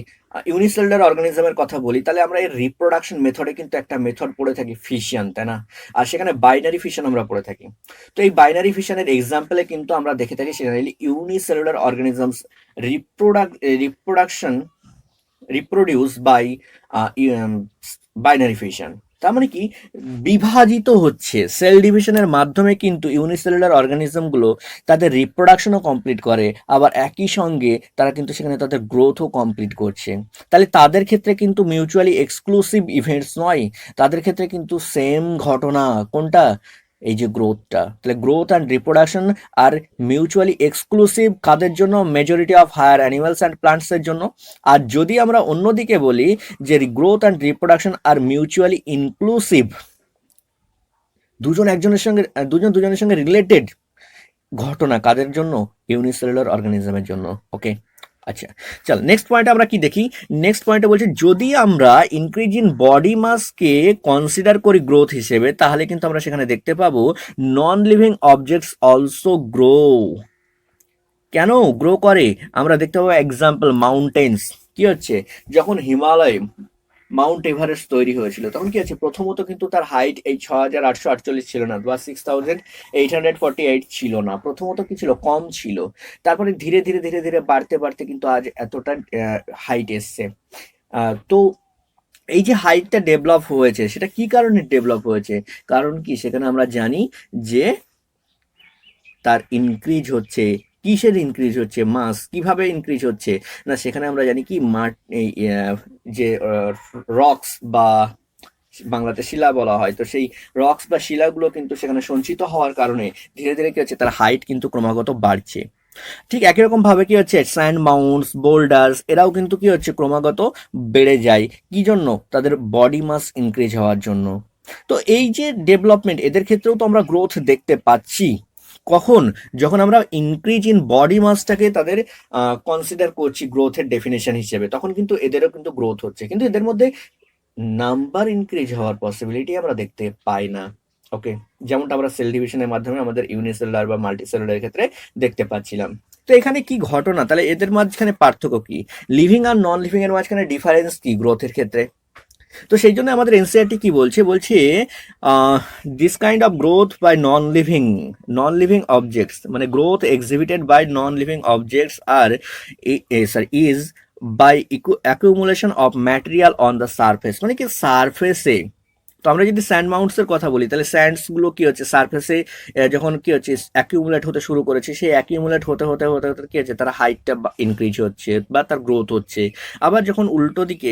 ইউনিসেলুলার অর্গানিজমের কথা বলি, তাহলে আমরা এর রিপ্রোডাকশন মেথডে কিন্তু একটা মেথড পড়ে থাকি ফিশন, তাই না? আর সেখানে বাইনারি ফিশন আমরা পড়ে থাকি। তো এই বাইনারি ফিশনের এক্সাম্পলে কিন্তু আমরা দেখে থাকি সেখানে unicellular organisms reproduction reproduce by binary fission. তার মানে কি, বিভাজিত হচ্ছে সেল ডিভিশনের মাধ্যমে কিন্তু ইউনিসেলুলার অর্গানিজমগুলো তাদের রিপ্রোডাকশনও কমপ্লিট করে, আবার একই সঙ্গে তারা কিন্তু সেখানে তাদের গ্রোথও কমপ্লিট করছে। তাহলে তাদের ক্ষেত্রে কিন্তু মিউচুয়ালি এক্সক্লুসিভ ইভেন্টস নয়, তাদের ক্ষেত্রে কিন্তু সেম ঘটনা। কোনটা? এই যে গ্রোথটা। তাহলে growth and reproduction are mutually exclusive কাদের জন্য? Majority of higher animals and প্লান্টসের জন্য। আর যদি আমরা অন্যদিকে বলি যে growth and reproduction are mutually inclusive, দুজন দুজনের সঙ্গে রিলেটেড ঘটনা কাদের জন্য? ইউনিসেলুলার অর্গানিজমের জন্য। ওকে, আচ্ছা, চল নেক্সট পয়েন্টে আমরা কি দেখি। নেক্সট পয়েন্টে বলছে যদি আমরা ইনক্রিজ ইন বডি মাসকে কনসিডার করি গ্রোথ হিসেবে, তাহলে কিন্তু আমরা সেখানে দেখতে পাবো নন লিভিং অবজেক্টস অলসো গ্রো। কেন গ্রো করে? আমরা দেখতে পাবো এক্সাম্পল মাউন্টেন্স। কি হচ্ছে, যখন হিমালয় মাউন্ট এভারেস্ট তৈরি হয়েছিল তখন কি আছে, প্রথমত কিন্তু তার হাইট এই 6,848 ছিল না, বা 6,848 ছিল না। প্রথমত কি ছিল, কম ছিল। তারপরে ধীরে ধীরে ধীরে ধীরে বাড়তে বাড়তে কিন্তু আজ এতটা হাইট এসছে। তো এই যে হাইটটা ডেভেলপ হয়েছে, সেটা কি কারণে ডেভেলপ হয়েছে? কারণ কি, সেখানে আমরা জানি যে তার ইনক্রিজ হচ্ছে। কিসের ইনক্রিজ হচ্ছে? মাস। কিভাবে ইনক্রিজ হচ্ছে না, সেখানে আমরা জানি কি এই যে রক্স বা বাংলাতে শিলা বলা হয়, তো সেই রক্স বা শিলাগুলো কিন্তু সেখানে সঞ্চিত হওয়ার কারণে ধীরে ধীরে কি হচ্ছে, তার হাইট কিন্তু ক্রমাগত বাড়ছে। ঠিক একই রকম ভাবে কি হচ্ছে, স্যান্ড মাউন্টস, বোল্ডার্স, এরাও কিন্তু কি হচ্ছে, ক্রমাগত বেড়ে যায়। কি জন্য? তাদের বডি মাস ইনক্রিজ হওয়ার জন্য। তো এই যে ডেভেলপমেন্ট, এদের ক্ষেত্রেও তো আমরা গ্রোথ দেখতে পাচ্ছি। কখন? যখন আমরা ইনক্রিজ ইন বডি মাসটাকে তাদের কনসিডার করছি গ্রোথের ডেফিনেশন হিসেবে, তখন কিন্তু এদেরও কিন্তু গ্রোথ হচ্ছে, কিন্তু এদের মধ্যে নাম্বার ইনক্রিজ হওয়ার পসিবিলিটি আমরা দেখতে পাই না। ওকে, যেমনটা আমরা সেল ডিভিশনের মাধ্যমে আমাদের ইউনিসেলুলার বা মাল্টিসেলুলার ক্ষেত্রে দেখতে পাচ্ছিলাম। তো এখানে কি ঘটনা, তাহলে এদের মাঝখানে পার্থক্য কি? লিভিং আর নন লিভিং এর মাঝখানে ডিফারেন্স কি গ্রোথের ক্ষেত্রে? তো সেই জন্য আমাদের এনসিইআরটি কি বলছে, this kind of growth by non living objects, মানে growth exhibited by non living objects are is by accumulation of material on the surface. মানে কি, সারফেসে। তো আমরা যদি স্যান্ড মাউন্টস এর কথা বলি, তাহলে স্যান্ডস গুলো কি হচ্ছে, সারফেসে যখন কি হচ্ছে অ্যাকিউমুলেট হতে শুরু করেছে, সেই অ্যাকিউমুলেট হতে হতে হতে হতে কি হচ্ছে, তার হাইটটা ইনক্রিজ হচ্ছে বা তার গ্রোথ হচ্ছে। আবার যখন উল্টো দিকে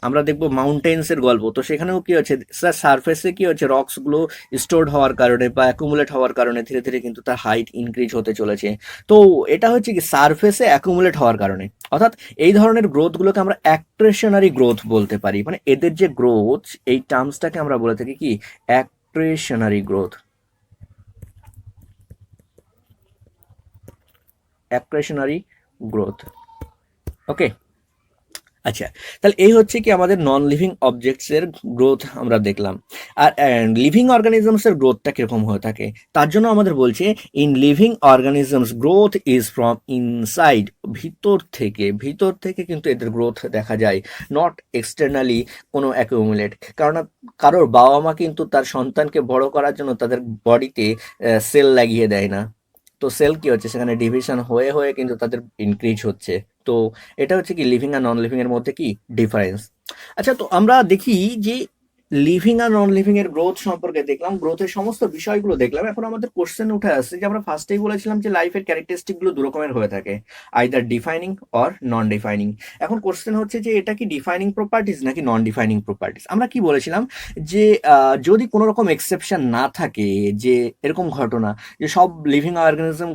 আমরা দেখবো মাউন্টেন্স এর গল্প, তো সেখানেও কি হচ্ছে, সারফেসে কি হচ্ছে, রক্স গুলো স্টোরড হওয়ার কারণে বা অ্যাকুমুলেট হওয়ার কারণে ধীরে ধীরে কিন্তু তার হাইট ইনক্রিজ হতে চলেছে। তো এটা হচ্ছে কি, সারফেসে অ্যাকুমুলেট হওয়ার কারণে। অর্থাৎ এই ধরনের গ্রোথগুলোকে আমরা অ্যাক্ট্রেশনারি গ্রোথ বলতে পারি। মানে এদের যে গ্রোথ, এই টার্মসটাকে আমরা বলে থাকি কি, অ্যাক্ট্রেশনারি গ্রোথ। অ্যাক্ট্রেশনারি গ্রোথ। ওকে, আচ্ছা, তাহলে এই হচ্ছে কি আমাদের নন লিভিং অবজেক্টস এর গ্রোথ আমরা দেখলাম। আর লিভিং অর্গানিজমস এর গ্রোথটা কিরকম হয়ে থাকে, তার জন্য আমাদের বলছে in living organisms growth is from inside. ভিতর থেকে কিন্তু এদের গ্রোথ দেখা যায়, নট এক্সটার্নালি কোনো অ্যাকুমুলেট। কারণ কারোর বাবা মা কিন্তু তার সন্তানকে বড় করার জন্য তাদের বডিতে সেল লাগিয়ে দেয় না। তো সেল কি হচ্ছে, সেখানে ডিভিশন হয়ে হয়ে কিন্তু তাদের ইনক্রিজ হচ্ছে। তো এটা হচ্ছে কি লিভিং আর নন লিভিং এর মধ্যে কি ডিফারেন্স। আচ্ছা, তো আমরা দেখি যে লিভিং আর নন লিভিং এর গ্রোথ সম্পর্কে দেখলাম, গ্রোথের সমস্ত বিষয়গুলো দেখলাম। এখন আমাদের কোশ্চেন উঠে আসছে যে আমরা ফার্স্টেই বলেছিলাম যে লাইফের ক্যারেক্টারিস্টিক গুলো দু রকমের হয়ে থাকে, either defining or non defining. এখন কোশ্চেন হচ্ছে যে এটা কি ডিফাইনিং প্রপার্টিজ নাকি নন ডিফাইনিং প্রপার্টিজ। আমরা কি বলেছিলাম যে যদি কোনো রকম এক্সেপশন না থাকে, যে এরকম ঘটনা যে সব লিভিং অর্গানিজম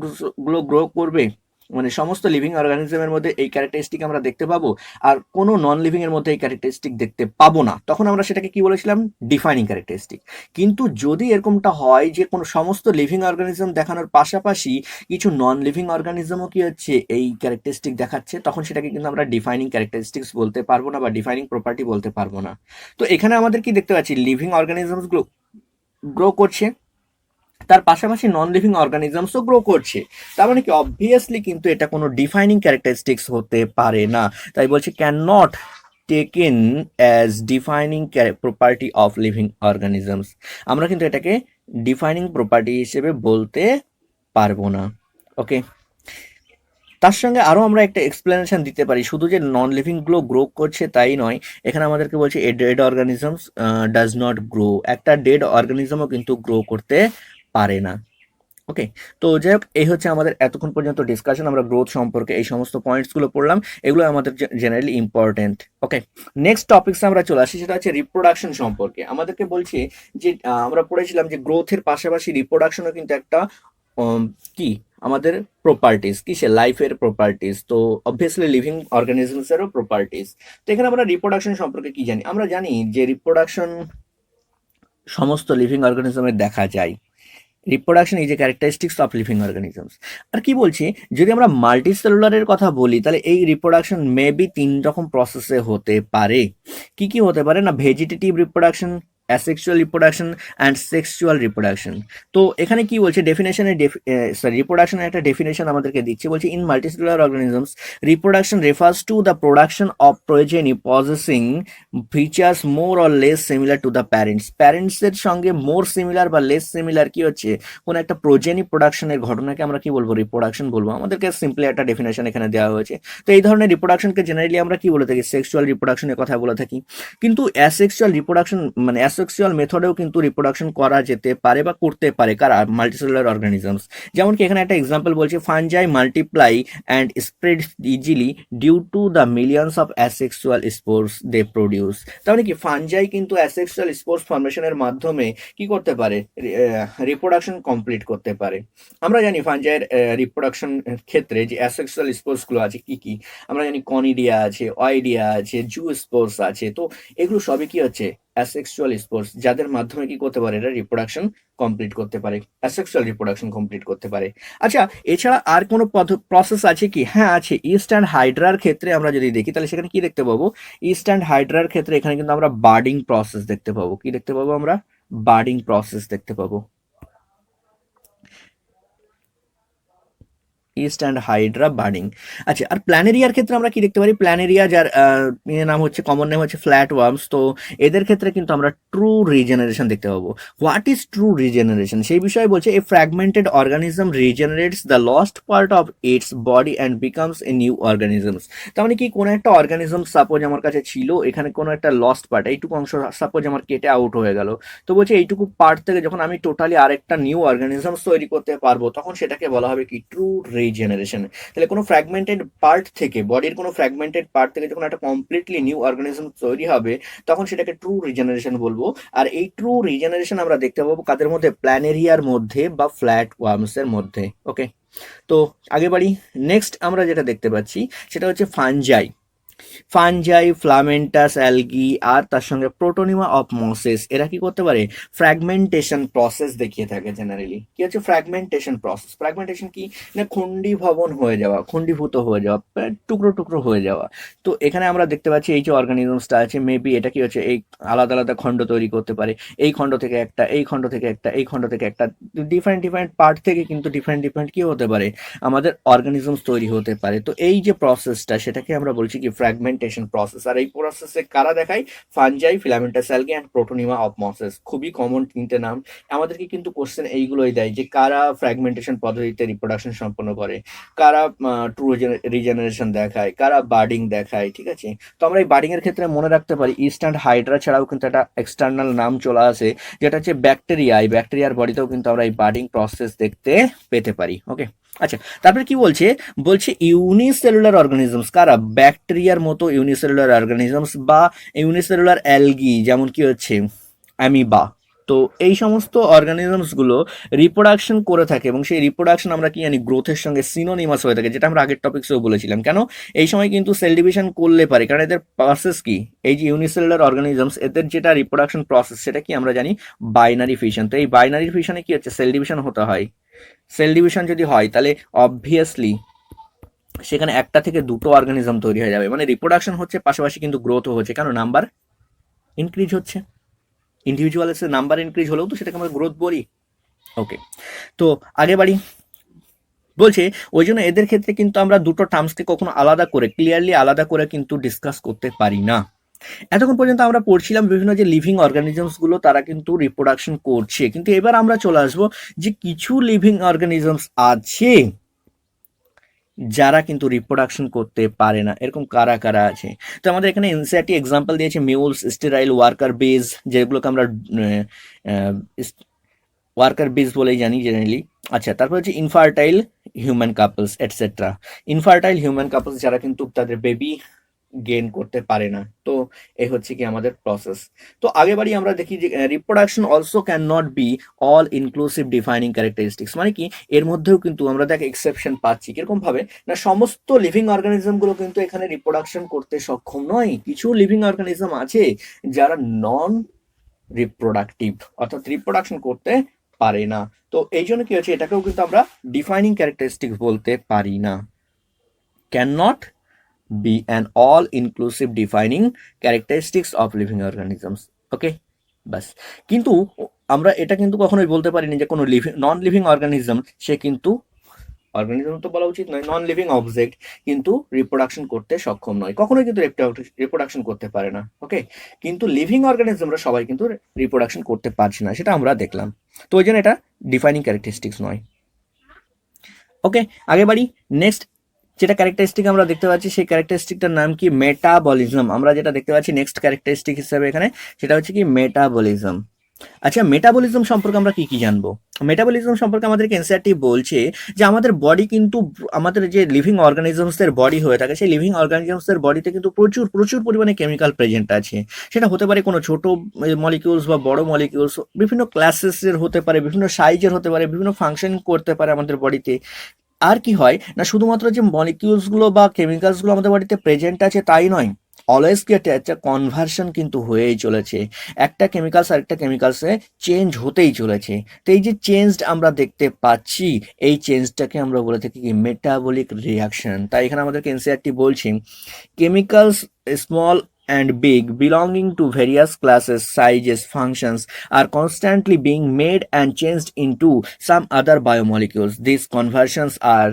গুলো গ্রো করবে, মানে সমস্ত লিভিং অর্গানিজমের মধ্যে এই ক্যারেক্টারিস্টিক আমরা দেখতে পাবো, আর কোনো নন লিভিং এর মধ্যে এই ক্যারেক্টারিস্টিক দেখতে পাবো না, তখন আমরা সেটাকে কি বলেছিলাম, ডিফাইনিং ক্যারেক্টারিস্টিক। কিন্তু যদি এরকমটা হয় যে কোনো সমস্ত লিভিং অর্গানিজম দেখানোর পাশাপাশি কিছু নন লিভিং অর্গানিজমও কি হচ্ছে এই ক্যারেক্টারিস্টিক দেখাচ্ছে, তখন সেটাকে কিন্তু আমরা ডিফাইনিং ক্যারেক্টারিস্টিক্স বলতে পারবো না বা ডিফাইনিং প্রপার্টি বলতে পারবো না। তো এখানে আমাদের কি দেখতে পাচ্ছি, লিভিং অর্গানিজমস গুলো গ্রো করছে, তার পাশাপাশি নন লিভিং অর্গানিজমসও গ্রো করছে। তার মানে কি অবভিয়াসলি কিন্তু এটা কোনো ডিফাইনিং ক্যারেক্টারিস্টিক্স হতে পারে না। তাই বলছে can not taken as defining property of living organisms. আমরা কিন্তু এটাকে ডিফাইনিং প্রপার্টি হিসেবে বলতে পারবো না। ওকে, তার সঙ্গে আরও আমরা একটা এক্সপ্লেনেশন দিতে পারি, শুধু যে নন লিভিংগুলো গ্রো করছে তাই নয়, এখানে আমাদেরকে বলছে a dead organisms does not grow, একটা ডেড অর্গানিজমও কিন্তু গ্রো করতে পারে না। ওকে, তো যাই হোক, এই হচ্ছে আমাদের এতক্ষণ পর্যন্ত ডিসকাশন। আমরা গ্রোথ সম্পর্কে এই সমস্ত পয়েন্টসগুলো পড়লাম, এগুলো আমাদের জেনারেলি ইম্পর্টেন্ট। ওকে, নেক্সট টপিক্সে আমরা চলে আসি, সেটা হচ্ছে রিপ্রোডাকশন সম্পর্কে। আমাদেরকে বলছি যে আমরা পড়েছিলাম যে গ্রোথের পাশাপাশি রিপ্রোডাকশনও কিন্তু একটা কি আমাদের প্রপার্টিস, কিসে লাইফের প্রপার্টিস, তো অবভিয়াসলি লিভিং অর্গানিজমসেরও প্রপার্টিস। তো এখানে আমরা রিপ্রোডাকশন সম্পর্কে কি জানি? আমরা জানি যে রিপ্রোডাকশন সমস্ত লিভিং অর্গানিজমে দেখা যায়। Reproduction is a characteristics of living organisms. আর কি বলছি, যদি আমরা মাল্টিসেলুলারের কথা বলি তাহলে এই রিপ্রোডাকশন মেবি 3 রকম প্রসেসে হতে পারে। কি কি হতে পারে না, vegetative reproduction, asexual reproduction and sexual reproduction. তো এখানে কি বলছে, ডেফিনেশনের রিপ্রোডাকশনের একটা ডেফিনেশন আমাদেরকে দিচ্ছে। বলছে in multicellular organisms reproduction refers to the production of progeny possessing features more or less similar to the প্যারেন্টসের সঙ্গে মোর সিমিলার বা লেস সিমিলার কি হচ্ছে, কোনো একটা প্রোজেনি প্রোডাকশনের ঘটনাকে আমরা কি বলবো, রিপ্রোডাকশন বলবো। আমাদেরকে সিম্পলি একটা ডেফিনেশন এখানে দেওয়া হয়েছে। তো এই ধরনের রিপ্রোডাকশনকে জেনারেলি আমরা কি বলে থাকি, সেক্সুয়াল রিপ্রোডাকশনের কথা বলে থাকি। কিন্তু অ্যাসেক্সুয়াল রিপ্রোডাকশন মানে অ্যাসেক্সুয়াল মেথডেও কিন্তু রিপ্রোডাকশন করা যেতে পারে বা করতে পারে কারা, মাল্টিসেলুলার অর্গানিজমস। যেমন কি এখানে একটা এক্সাম্পল বলছে, fungi multiply and spread easily due to the millions of asexual spores they produce. তার মানে কি ফানজাই কিন্তু অ্যাসেক্সুয়াল স্পোর্স ফর্মেশনের মাধ্যমে কি করতে পারে, রিপ্রোডাকশন কমপ্লিট করতে পারে। আমরা জানি ফানজাইয়ের রিপ্রোডাকশন ক্ষেত্রে যে অ্যাসেক্সুয়াল স্পোর্সগুলো আছে কি কি, আমরা জানি কনিডিয়া আছে, অয়েডিয়া আছে, জু স্পোর্স আছে। তো এগুলো সবই কি হচ্ছে, অ্যাসেক্সুয়াল স্পোর্স, যাদের মাধ্যমে কি করতে পারে, এটা রিপ্রোডাকশন কমপ্লিট করতে পারে, অ্যাসেক্সুয়াল রিপ্রোডাকশন কমপ্লিট করতে পারে। আচ্ছা, এছাড়া আর কোনো প্রসেস আছে কি? হ্যাঁ আছে। ইস্ট অ্যান্ড হাইড্রার ক্ষেত্রে আমরা যদি দেখি তাহলে সেখানে কি দেখতে পাবো, ইস্ট অ্যান্ড হাইড্রার ক্ষেত্রে এখানে কিন্তু আমরা বার্ডিং প্রসেস দেখতে পাবো। কি দেখতে পাবো আমরা, বার্ডিং প্রসেস দেখতে পাবো। East and Hydra birding. আচ্ছা, আর প্ল্যানেরিয়ার ক্ষেত্রে আমরা কি দেখতে পারি, প্ল্যানেরিয়া যার নাম হচ্ছে, কমন নেম হচ্ছে ফ্ল্যাট ওয়ার্মস। তো এদের ক্ষেত্রে কিন্তু আমরা ট্রু রিজেনারেশন দেখতে পাবো। হোয়াট ইজ ট্রু রিজেনারেশন, সেই বিষয়ে বলছে a fragmented organism regenerates the lost part of its body and becomes a new organisms. তার মানে কি, কোনো একটা অর্গানিজম সাপোজ আমার কাছে ছিল, এখানে কোনো একটা লস্ট পার্ট, এইটুকু অংশ সাপোজ আমার কেটে আউট হয়ে গেল, তো বলছে এইটুকু পার্ট থেকে যখন আমি টোটালি আরেকটা নিউ অর্গানিজমস তৈরি করতে পারবো, তখন সেটাকে বলা হবে কি, ট্রু রিজেনারেশন। তাহলে কোনো ফ্র্যাগমেন্টেড পার্ট থেকে, বডির কোনো ফ্র্যাগমেন্টেড পার্ট থেকে যখন একটা কমপ্লিটলি নিউ অর্গানিজম তৈরি হবে, তখন সেটাকে ট্রু রিজেনারেশন বলবো। আর এই ট্রু রিজেনারেশন আমরা দেখতে পাবো কাদের মধ্যে, প্ল্যানেরিয়ার মধ্যে বা ফ্ল্যাট ওয়ার্মসের মধ্যে। ওকে, তো আগে বাড়ি। নেক্সট আমরা যেটা দেখতে পাচ্ছি সেটা হচ্ছে ফানজাই। ফানজাই, ফ্লামেন্টাস অ্যালগি আর তার সঙ্গে প্রোটোনিমা অফ মসেস, এরা কি করতে পারে, ফ্র্যাগমেন্টেশন প্রসেস দেখিয়ে থাকে জেনারেলি। কি হচ্ছে ফ্র্যাগমেন্টেশন প্রসেস? ফ্র্যাগমেন্টেশন কি না, খণ্ডীভবন হয়ে যাওয়া, খণ্ডীভূত হয়ে যাওয়া, টুকরো টুকরো হয়ে যাওয়া। তো এখানে আমরা দেখতে পাচ্ছি এই যে অর্গানিজমসটা আছে, মেবি এটা কি হচ্ছে, এই আলাদা আলাদা খণ্ড তৈরি করতে পারে। এই খণ্ড থেকে একটা, এই খণ্ড থেকে একটা, এই খণ্ড থেকে একটা, ডিফারেন্ট ডিফারেন্ট পার্ট থেকে কিন্তু ডিফারেন্ট ডিফারেন্ট কি হতে পারে, আমাদের অর্গানিজমস তৈরি হতে পারে। তো এই যে প্রসেসটা, সেটাকে আমরা বলছি কি ফ্র্যাগমেন্টেশন প্রসেস। আর এই প্রসেসে কারা দেখায়, fungi, filamentous algae and protonema of mosses. খুবই কমন তিনটে নাম। আমাদেরকে কিন্তু কোশ্চেন এইগুলোই দেয় যে কারা ফ্র্যাগমেন্টেশন পদ্ধতিতে রিপ্রোডাকশন সম্পন্ন করে, কারা ট্রু রিজেনারেশন দেখায়, কারা বার্ডিং দেখায়। ঠিক আছে, তো আমরা এই বার্ডিং এর ক্ষেত্রে মনে রাখতে পারি ইস্ট অ্যান্ড হাইড্রা ছাড়াও কিন্তু একটা এক্সটার্নাল নাম চলে আসে, যেটা হচ্ছে ব্যাকটেরিয়া। এই ব্যাকটেরিয়ার বডিতেও কিন্তু আমরা এই বার্ডিং প্রসেস দেখতে পেতে পারি। ওকে, আচ্ছা, তারপরে কি বলছে, বলছে ইউনিসেলুলার অর্গানিজমস কারা, ব্যাকটেরিয়ার মতো ইউনিসেলুলার অর্গানিজমস বা ইউনিসেলুলার অ্যালগি, যেমন কি হচ্ছে অ্যামিবা। তো এই সমস্ত অর্গানিজমসগুলো রিপ্রোডাকশন করে থাকে, এবং সেই রিপ্রোডাকশন আমরা কি জানি, গ্রোথের সঙ্গে সিনোনিমাস হয়ে থাকে, যেটা আমরা আগের টপিক্সেও বলেছিলাম। কেন এই সময় কিন্তু সেল ডিভিশন করলে পারে, কারণ এদের প্রসেস কি, এই যে ইউনিসেলুলার অর্গানিজমস, এদের যেটা রিপ্রোডাকশন প্রসেস, সেটা কি আমরা জানি বাইনারি ফিশন। তো এই বাইনারি ফিশনে কি হচ্ছে, সেল ডিভিশন হতে হয়। সেল ডিভিশন যদি হয় তাহলে অবভিয়াসলি সেখানে একটা থেকে দুটো অর্গানিজম তৈরি হয়ে যাবে, মানে রিপ্রোডাকশন হচ্ছে পাশাপাশি কিন্তু গ্রোথও হচ্ছে। কেন, নাম্বার ইনক্রিজ হচ্ছে, ইন্ডিভিজুয়ালসের নাম্বার ইনক্রিজ হলেও তো সেটাকে আমরা গ্রোথ বলি। ওকে, তো আগে বাড়ি বলছে, ওই জন্য এদের ক্ষেত্রে কিন্তু আমরা দুটো টার্মসকে কখনো আলাদা করে, ক্লিয়ারলি আলাদা করে কিন্তু ডিসকাস করতে পারি না। এতক্ষণ পর্যন্ত আমরা পড়ছিলাম বিভিন্ন যে লিভিং অর্গানিজমস গুলো তারা কিন্তু রিপ্রোডাকশন করছে, কিন্তু এবার আমরা চলে আসবো যে কিছু লিভিং অর্গানিজমস আছে যারা কিন্তু রিপ্রোডাকশন করতে পারে না। এরকম কারা কারা আছে? তো আমাদের এখানে এনসিআরটি এক্সাম্পল দিয়েছে মিউলস, স্টেরাইল, ওয়ার্কার বেজ, যেগুলোকে আমরা ওয়ার্কার বেজ বলেই জানি জেনারেলি। আচ্ছা, তারপর হচ্ছে infertile human couples etcetera. Infertile human couples যারা কিন্তু তাদের বেবি গেইন করতে পারে না। তো এই হচ্ছে কি আমাদের প্রসেস। তো আগে বাড়ি আমরা দেখি যে reproduction also can not be all inclusive defining characteristics, মানে কি এর মধ্যেও কিন্তু আমরা দেখ এক্সেপশন পাচ্ছি। কিরকম ভাবে না, সমস্ত লিভিং অর্গানিজম গুলো কিন্তু এখানে রিপ্রোডাকশন করতে সক্ষম নয়। কিছু লিভিং অর্গানিজম আছে যারা নন রিপ্রোডাক্টিভ, অর্থাৎ রিপ্রোডাকশন করতে পারে না। তো এই জন্য কি হচ্ছে, এটাকেও কিন্তু আমরা ডিফাইনিং ক্যারেক্টারিস্টিক্স বলতে পারি না। Can not be an all inclusive defining characteristics of living organisms. ওকে, বাস। কিন্তু আমরা এটা কিন্তু কখনোই বলতে পারিনি যে কোনো লিভিং নন লিভিং অর্গানিজম, সে কিন্তু অর্গানিজম তো বলা উচিত নয়, নন লিভিং অবজেক্ট কিন্তু রিপ্রোডাকশন করতে সক্ষম নয়, কখনোই কিন্তু রিপ্রোডাকশন করতে পারে না। ওকে, কিন্তু লিভিং অর্গানিজমরা সবাই কিন্তু রিপ্রোডাকশন করতে পারছে না, সেটা আমরা দেখলাম। তো ওই জন্য এটা ডিফাইনিং ক্যারেক্টারিস্টিক্স নয়। ওকে, আগে বাড়ি। নেক্সট যেটা ক্যারেক্টারিস্টিক আমরা দেখতে পাচ্ছি, সেই ক্যারেক্টারিস্টিকটার নাম কি? মেটাবলিজম। আমরা যেটা দেখতে পাচ্ছি নেক্সট ক্যারেক্টারিস্টিক হিসেবে এখানে, সেটা হচ্ছে কি মেটাবলিজম। আচ্ছা, মেটাবলিজম সম্পর্কে আমরা কি কি জানবো? মেটাবলিজম সম্পর্কে আমাদেরকে এনসিআরটি বলছে যে আমাদের বডি কিন্তু, আমাদের যে লিভিং অর্গানিজমসের বডি হয়ে থাকে, সেই লিভিং অর্গানিজমসের বডিতে কিন্তু প্রচুর প্রচুর পরিমাণে কেমিক্যাল প্রেজেন্ট আছে। সেটা হতে পারে কোনো ছোট মলিকিউলস বা বড় মলিকিউলস, বিভিন্ন ক্লাসেসের হতে পারে, বিভিন্ন সাইজের হতে পারে, বিভিন্ন ফাংশন করতে পারে আমাদের বডিতে। আর কি হয় না, শুধুমাত্র যে মলিকিউলসগুলো বা কেমিক্যালসগুলো আমাদের বডিতে প্রেজেন্ট আছে তাই নয়, অলওয়েজ কি একটা কনভার্সন কিন্তু হয়েই চলেছে, একটা কেমিক্যালস আরেকটা কেমিক্যালসে চেঞ্জ হতেই চলেছে। তো এই যে চেঞ্জড আমরা দেখতে পাচ্ছি, এই চেঞ্জটাকে আমরা বলে থাকি কি মেটাবলিক রিয়াকশন। তাই এখানে আমাদেরকে এনসিআরটি বলছি, chemicals small and big belonging to various classes, sizes, functions are constantly being made and changed into some other biomolecules. These conversions are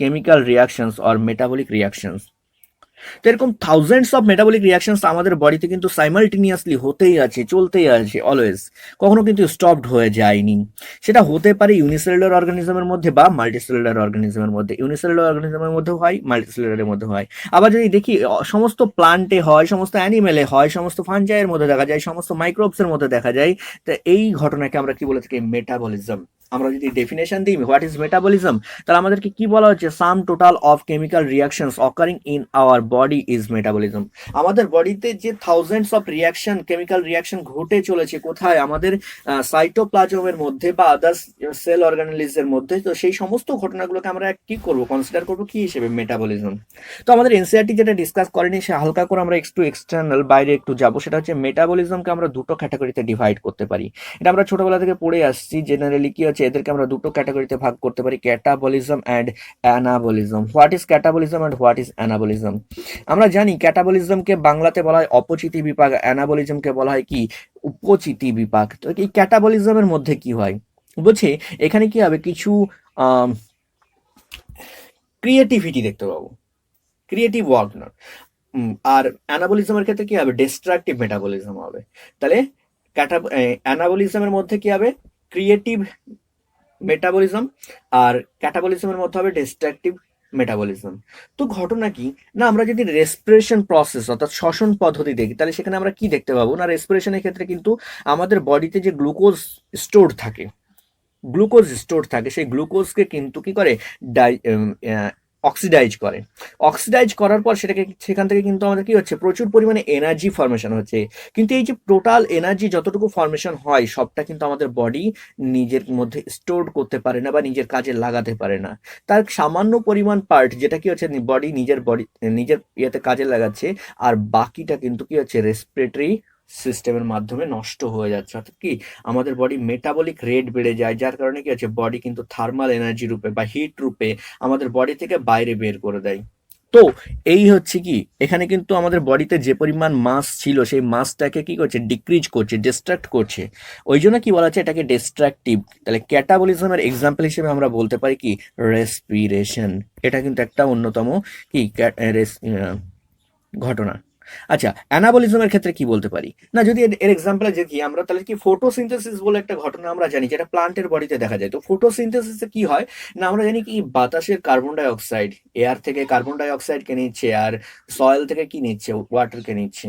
chemical reactions or metabolic reactions. তো এরকম thousands of metabolic reactions আমাদের বডিতে কিন্তু simultaneously হতেই আছে, চলতেই আছে always, কখনো কিন্তু স্টপড হয়ে যায়নি। সেটা হতে পারে ইউনিসেলুলার অর্গানিজমের মধ্যে বা মাল্টিসেলুলার অর্গানিজমের মধ্যে। ইউনিসেলুলার অর্গানিজমের মধ্যেও হয়, মাল্টিসেলুলারের মধ্যে হয়। আবার যদি দেখি সমস্ত প্লান্টে হয়, সমস্ত অ্যানিমেলে হয়, সমস্ত ফানজাইয়ের মধ্যে দেখা যায়, সমস্ত মাইক্রোবসের মধ্যে দেখা যায়। তো এই ঘটনাকে আমরা কি বলে থাকি? মেটাবলিজম। আমরা যদি ডেফিনেশন দিই হোয়াট ইজ মেটাবলিজম, তাহলে আমাদেরকে কি বলা হচ্ছে? Sum total of chemical reactions occurring in our body is metabolism. আমাদের বডিতে যে thousands of reaction, chemical reaction ঘটে চলেছে, কোথায়? আমাদের সাইটোপ্লাজমের মধ্যে বা আদার্স সেল অর্গানেলিজের মধ্যে। তো সেই সমস্ত ঘটনাগুলোকে আমরা কি করব? কনসিডার করব কি হিসেবে? মেটাবলিজম। তো আমাদের এনসিআরটি যেটা ডিসকাস করেনি, সে হালকা করে আমরা একটু এক্সটার্নাল বাইরে একটু যাব, সেটা হচ্ছে মেটাবলিজমকে আমরা দুটো ক্যাটাগরিতে ডিভাইড করতে পারি। এটা আমরা ছোটবেলা থেকে পড়ে আসছি। জেনারেলি কি হচ্ছে, এদেরকে আমরা দুটো ক্যাটাগরিতে ভাগ করতে পারি, catabolism and anabolism. What is catabolism and what is anabolism? আমরা জানি ক্যাটাবলিজমকে বাংলাতে বলা হয় অপচিতি বিপাক, অ্যানাবলিজমকে বলা হয় কি? উপচিতি বিপাক। তো এই ক্যাটাবলিজমের মধ্যে কি হয় বলছে, এখানে কি হবে? কিছু ক্রিয়েটিভিটি দেখতে পাবো, ক্রিয়েটিভ ওয়ার্ক না। আর অ্যানাবলিজমের ক্ষেত্রে কি হবে? ডিস্ট্রাকটিভ মেটাবলিজম হবে। তাহলে অ্যানাবলিজমের মধ্যে কি হবে? ক্রিয়েটিভ মেটাবলিজম, আর ক্যাটাবলিজমের মধ্যে হবে ডিস্ট্রাকটিভ মেটাবলিজম। তো ঘটনা কি না, আমরা যদি রেসপিরেশন প্রসেস অর্থাৎ শ্বসন পদ্ধতি দেখি, তাহলে সেখানে আমরা কি দেখতে পাবো না, রেসপিরেশনের ক্ষেত্রে কিন্তু আমাদের বডিতে যে গ্লুকোজ স্টোর থাকে, সেই গ্লুকোজকে কিন্তু কি করে? অক্সিডাইজ করে। অক্সিডাইজ করার পর সেখান থেকে কিন্তু আমাদের কি হচ্ছে? প্রচুর পরিমাণে এনার্জি ফর্মেশন হচ্ছে। কিন্তু এই যে টোটাল এনার্জি যতটুকু ফর্মেশন হয়, সবটা কিন্তু আমাদের বডি নিজের মধ্যে স্টোর করতে পারে না বা নিজের কাজে লাগাতে পারে না। তার সামান্য পরিমাণ পার্ট যেটা কি হচ্ছে, নিজের ইয়েতে কাজে লাগাচ্ছে, আর বাকিটা কিন্তু কি হচ্ছে? রেসপিরেটরি সিস্টেমের মাধ্যমে নষ্ট হয়ে যাচ্ছে। অর্থাৎ কি, আমাদের বডি মেটাবলিক রেট বেড়ে যায়, যার কারণে কি হচ্ছে? বডি কিন্তু থার্মাল এনার্জি রূপে বা হিট রূপে আমাদের বডি থেকে বাইরে বের করে দেয়। তো এই হচ্ছে কি, এখানে কিন্তু আমাদের বডিতে যে পরিমাণ মাস ছিল সেই মাসটাকে কি করছে, ডিক্রিজ করছে, ডিস্ট্রাক্ট করছে। ওই জন্য কি বলা হচ্ছে এটাকে ডিস্ট্রাকটিভ। তাহলে ক্যাটাবলিজমের এক্সাম্পল হিসেবে আমরা বলতে পারি কি, রেসপিরেশন। এটা কিন্তু একটা অন্যতম কি ঘটনা। আচ্ছা, অ্যানাবলিজমের ক্ষেত্রে কি বলতে পারি, না যদি এর এক্সাম্পলে দেখি আমরা, তাহলে কি ফটোসিনথেসিস বলে একটা ঘটনা আমরা জানি, যেটা প্লান্টের বডিতে দেখা যায়। তো ফটোসিনথেসিসে কি হয়, না আমরা জানি কি বাতাসের কার্বন ডাই অক্সাইড, এয়ার থেকে কার্বন ডাই অক্সাইড কে নিচ্ছে, আর সয়েল থেকে কি নিচ্ছে, ওয়াটার কে নিচ্ছে,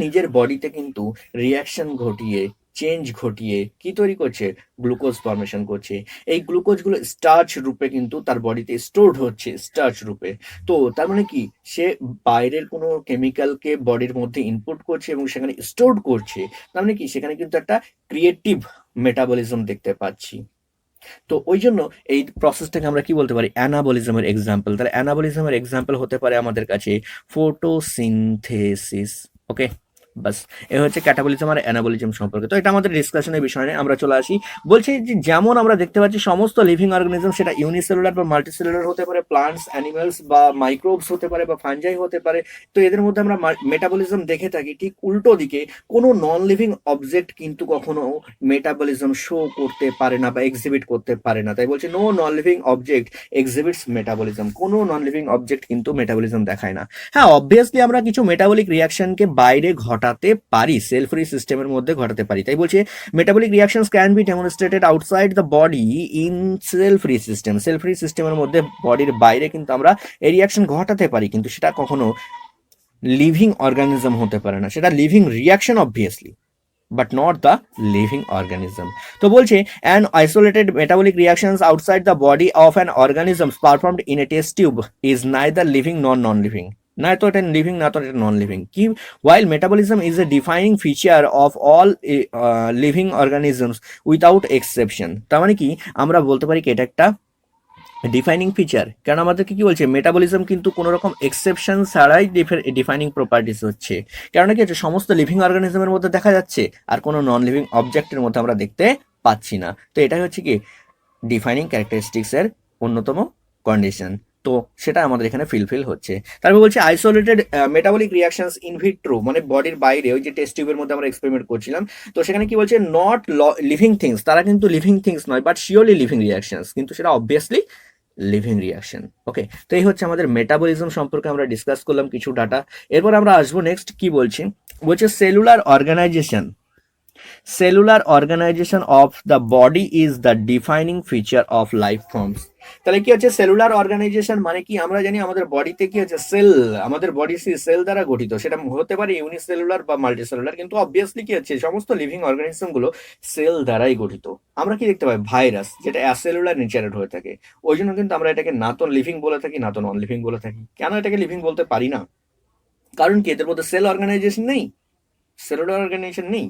নিজের বডিতে কিন্তু রিয়াকশন ঘটিয়ে, চেঞ্জ ঘটিয়ে কি তৈরি করছে, গ্লুকোজ ফর্মেশন করছে। এই গ্লুকোজগুলো স্টার্চ রূপে কিন্তু তার বডিতে স্টোরড হচ্ছে, স্টার্চ রূপে। তো তার মানে কি, সে বাইরের কোনো কেমিক্যালকে বডির মধ্যে ইনপুট করছে এবং সেখানে স্টোরড করছে। তার মানে কি, সেখানে কিন্তু একটা ক্রিয়েটিভ মেটাবলিজম দেখতে পাচ্ছি। তো ওই জন্য এই প্রসেসটাকে আমরা কি বলতে পারি, অ্যানাবলিজমের এক্সাম্পল। তাহলে অ্যানাবলিজমের এক্সাম্পল হতে পারে আমাদের কাছে ফটোসিনথেসিস। ওকে, বাস। এ হচ্ছে ক্যাটাবলিজম আর অ্যানাবলিজম সম্পর্কে। তো এটা আমাদের ডিসকাশনের বিষয় নয়, আমরা চলে আসি। বলছি যে যেমন আমরা দেখতে পাচ্ছি সমস্ত লিভিং অর্গানিজম, সেটা ইউনিসেলুলার বা মাল্টিসেলুলার হতে পারে, প্লান্টস, অ্যানিমালস বা মাইক্রোবস হতে পারে, বা ফাঞ্জাই হতে পারে। তো এদের মধ্যে আমরা মেটাবলিজম দেখে থাকি। ঠিক উল্টো দিকে কোনো নন লিভিং অবজেক্ট কিন্তু কখনো মেটাবলিজম শো করতে পারে না বা এক্সিবিট করতে পারে না। তাই বলছে no non living object exhibits metabolism. কোনো নন লিভিং অবজেক্ট কিন্তু মেটাবলিজম দেখায় না। হ্যাঁ, অবভিয়াসলি আমরা কিছু মেটাবলিক রিয়াকশনকে বাইরে ঘটাতে পারি, সেল ফ্রি সিস্টেমের মধ্যে ঘটাতে পারি। তাই বলছে metabolic reactions can be demonstrated outside the body in cell free system. Cell free সিস্টেমের মধ্যে বডির বাইরে কিন্তু আমরা এই রিয়াকশন ঘটাতে পারি, কিন্তু সেটা কখনো লিভিং অর্গানিজম হতে পারে না। সেটা living reaction obviously, but not the living organism. তো বলছে an isolated metabolic reactions outside the body of an organism performed in a test tube is neither living nor non-living. না তো এটা লিভিং, না তো এটা নন লিভিং। কি, while metabolism is a defining feature of all living organisms without exception। তার মানে কি, আমরা বলতে পারি কি এটা একটা ডিফাইনিং ফিচার। কারণ আমাদেরকে কি বলছে, মেটাবলিজম কিন্তু কোনো রকম এক্সেপশন ছাড়াই ডিফাইনিং প্রপার্টিস হচ্ছে। কারণ কি হচ্ছে, সমস্ত লিভিং অর্গানিজমের মধ্যে দেখা যাচ্ছে, আর কোনো নন লিভিং অবজেক্টের মধ্যে আমরা দেখতে পাচ্ছি না। তো এটাই হচ্ছে কি ডিফাইনিং ক্যারেক্টারিস্টিক্স এর অন্যতম কন্ডিশন। তো সেটা আমাদের এখানে ফিলফিল হচ্ছে। তারপর বলছে isolated metabolic reactions in vitro, মানে বডির বাইরে, ওই যে টেস্ট টিউবের মধ্যে আমরা এক্সপেরিমেন্ট করছিলাম। তো সেখানে কি বলছে, নট লিভিং থিংস, তারা কিন্তু লিভিং থিংস নয়, বাট শিওরলি লিভিং রিয়াকশনস, কিন্তু সেটা অবভিয়াসলি লিভিং রিয়াকশন। ওকে, তো এই হচ্ছে আমাদের মেটাবলিজম সম্পর্কে আমরা ডিসকাস করলাম কিছু ডাটা। এরপর আমরা আসবো নেক্সট কি বলছি, বলছে cellular organisation. Cellular organisation of the body is the defining feature of life forms. তাহলে কি হচ্ছে সেলুলার অর্গানাইজেশন, মানে কি, আমরা জানি আমাদের বডিতে কি হচ্ছে, সেল, আমাদের বডি সেল দ্বারা গঠিত। সেটা হতে পারে ইউনিসেলুলার বা মাল্টিসেলুলার, কিন্তু অবভিয়াসলি কি হচ্ছে, সমস্ত লিভিং অর্গানিজম গুলো সেল দ্বারাই গঠিত। আমরা কি দেখতে পাই, ভাইরাস, যেটা অ্যাসেলুলার নেচারের হয়ে থাকে। ওই জন্য কিন্তু আমরা এটাকে না তো লিভিং বলে থাকি, না তো নন লিভিং বলে থাকি। কেন এটাকে লিভিং বলতে পারি না? কারণ কি, এদের মধ্যে সেল অর্গানাইজেশন নেই, সেলুলার অর্গানাইজেশন নেই।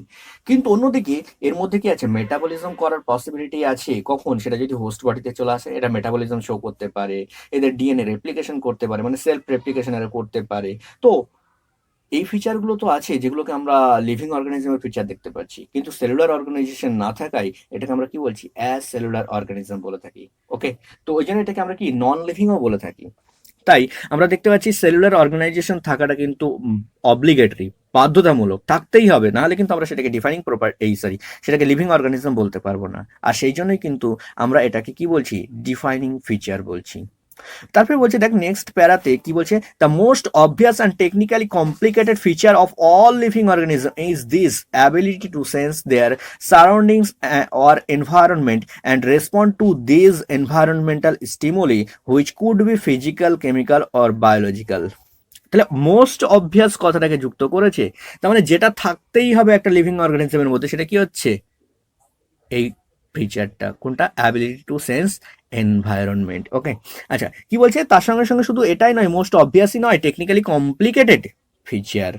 কিন্তু অন্যদিকে এর মধ্যে কি আছে, মেটাবলিজম করার পসিবিলিটি আছে। কখন, সেটা যদি হোস্ট বডিতে চলে আসে, এটা মেটাবলিজম শো করতে পারে, এদের ডিএনএ রেপ্লিকেশন করতে পারে, মানে সেলফ রেপ্লিকেশন এরা করতে পারে। তো এই ফিচারগুলো তো আছে যেগুলোকে আমরা লিভিং অর্গানিজমের ফিচার দেখতে পাচ্ছি, কিন্তু সেলুলার অর্গানাইজেশন না থাকায় এটাকে আমরা কি বলছি, অ্যাজ সেলুলার অর্গানিজম বলে থাকি। ওকে, তো ওই জন্য এটাকে আমরা কি নন লিভিংও বলে থাকি। তাই আমরা দেখতে পাচ্ছি সেলুলার অর্গানাইজেশন থাকাটা কিন্তু অব্লিগেটরি, বাধ্যতামূলক, থাকতেই হবে, নাহলে কিন্তু আমরা সেটাকে ডিফাইনিং সেটাকে লিভিং অর্গানিজম বলতে পারবো না। আর সেই জন্যই কিন্তু আমরা এটাকে কি বলছি, ডিফাইনিং ফিচার বলছি। তারপরে বলছে দেখ নেক্সট প্যারাতে কি বলছে, the most obvious and technically complicated feature of all living organism is this ability to sense their surroundings or environment and respond to these environmental stimuli which could be physical, chemical or biological। তাহলে most obvious কথাটাকে যুক্ত করেছে, তার মানে যেটা থাকতেই হবে একটা লিভিং অর্গানিজমের মধ্যে, সেটা কি হচ্ছে, এই ফিচারটা। কোনটা, অ্যাবিলিটি টু সেন্স এনভায়রনমেন্ট। ওকে, আচ্ছা কি বলছে, তার সঙ্গে সঙ্গে শুধু এটাই নয়, মোস্ট অবভিয়াসই নয়, technically complicated feature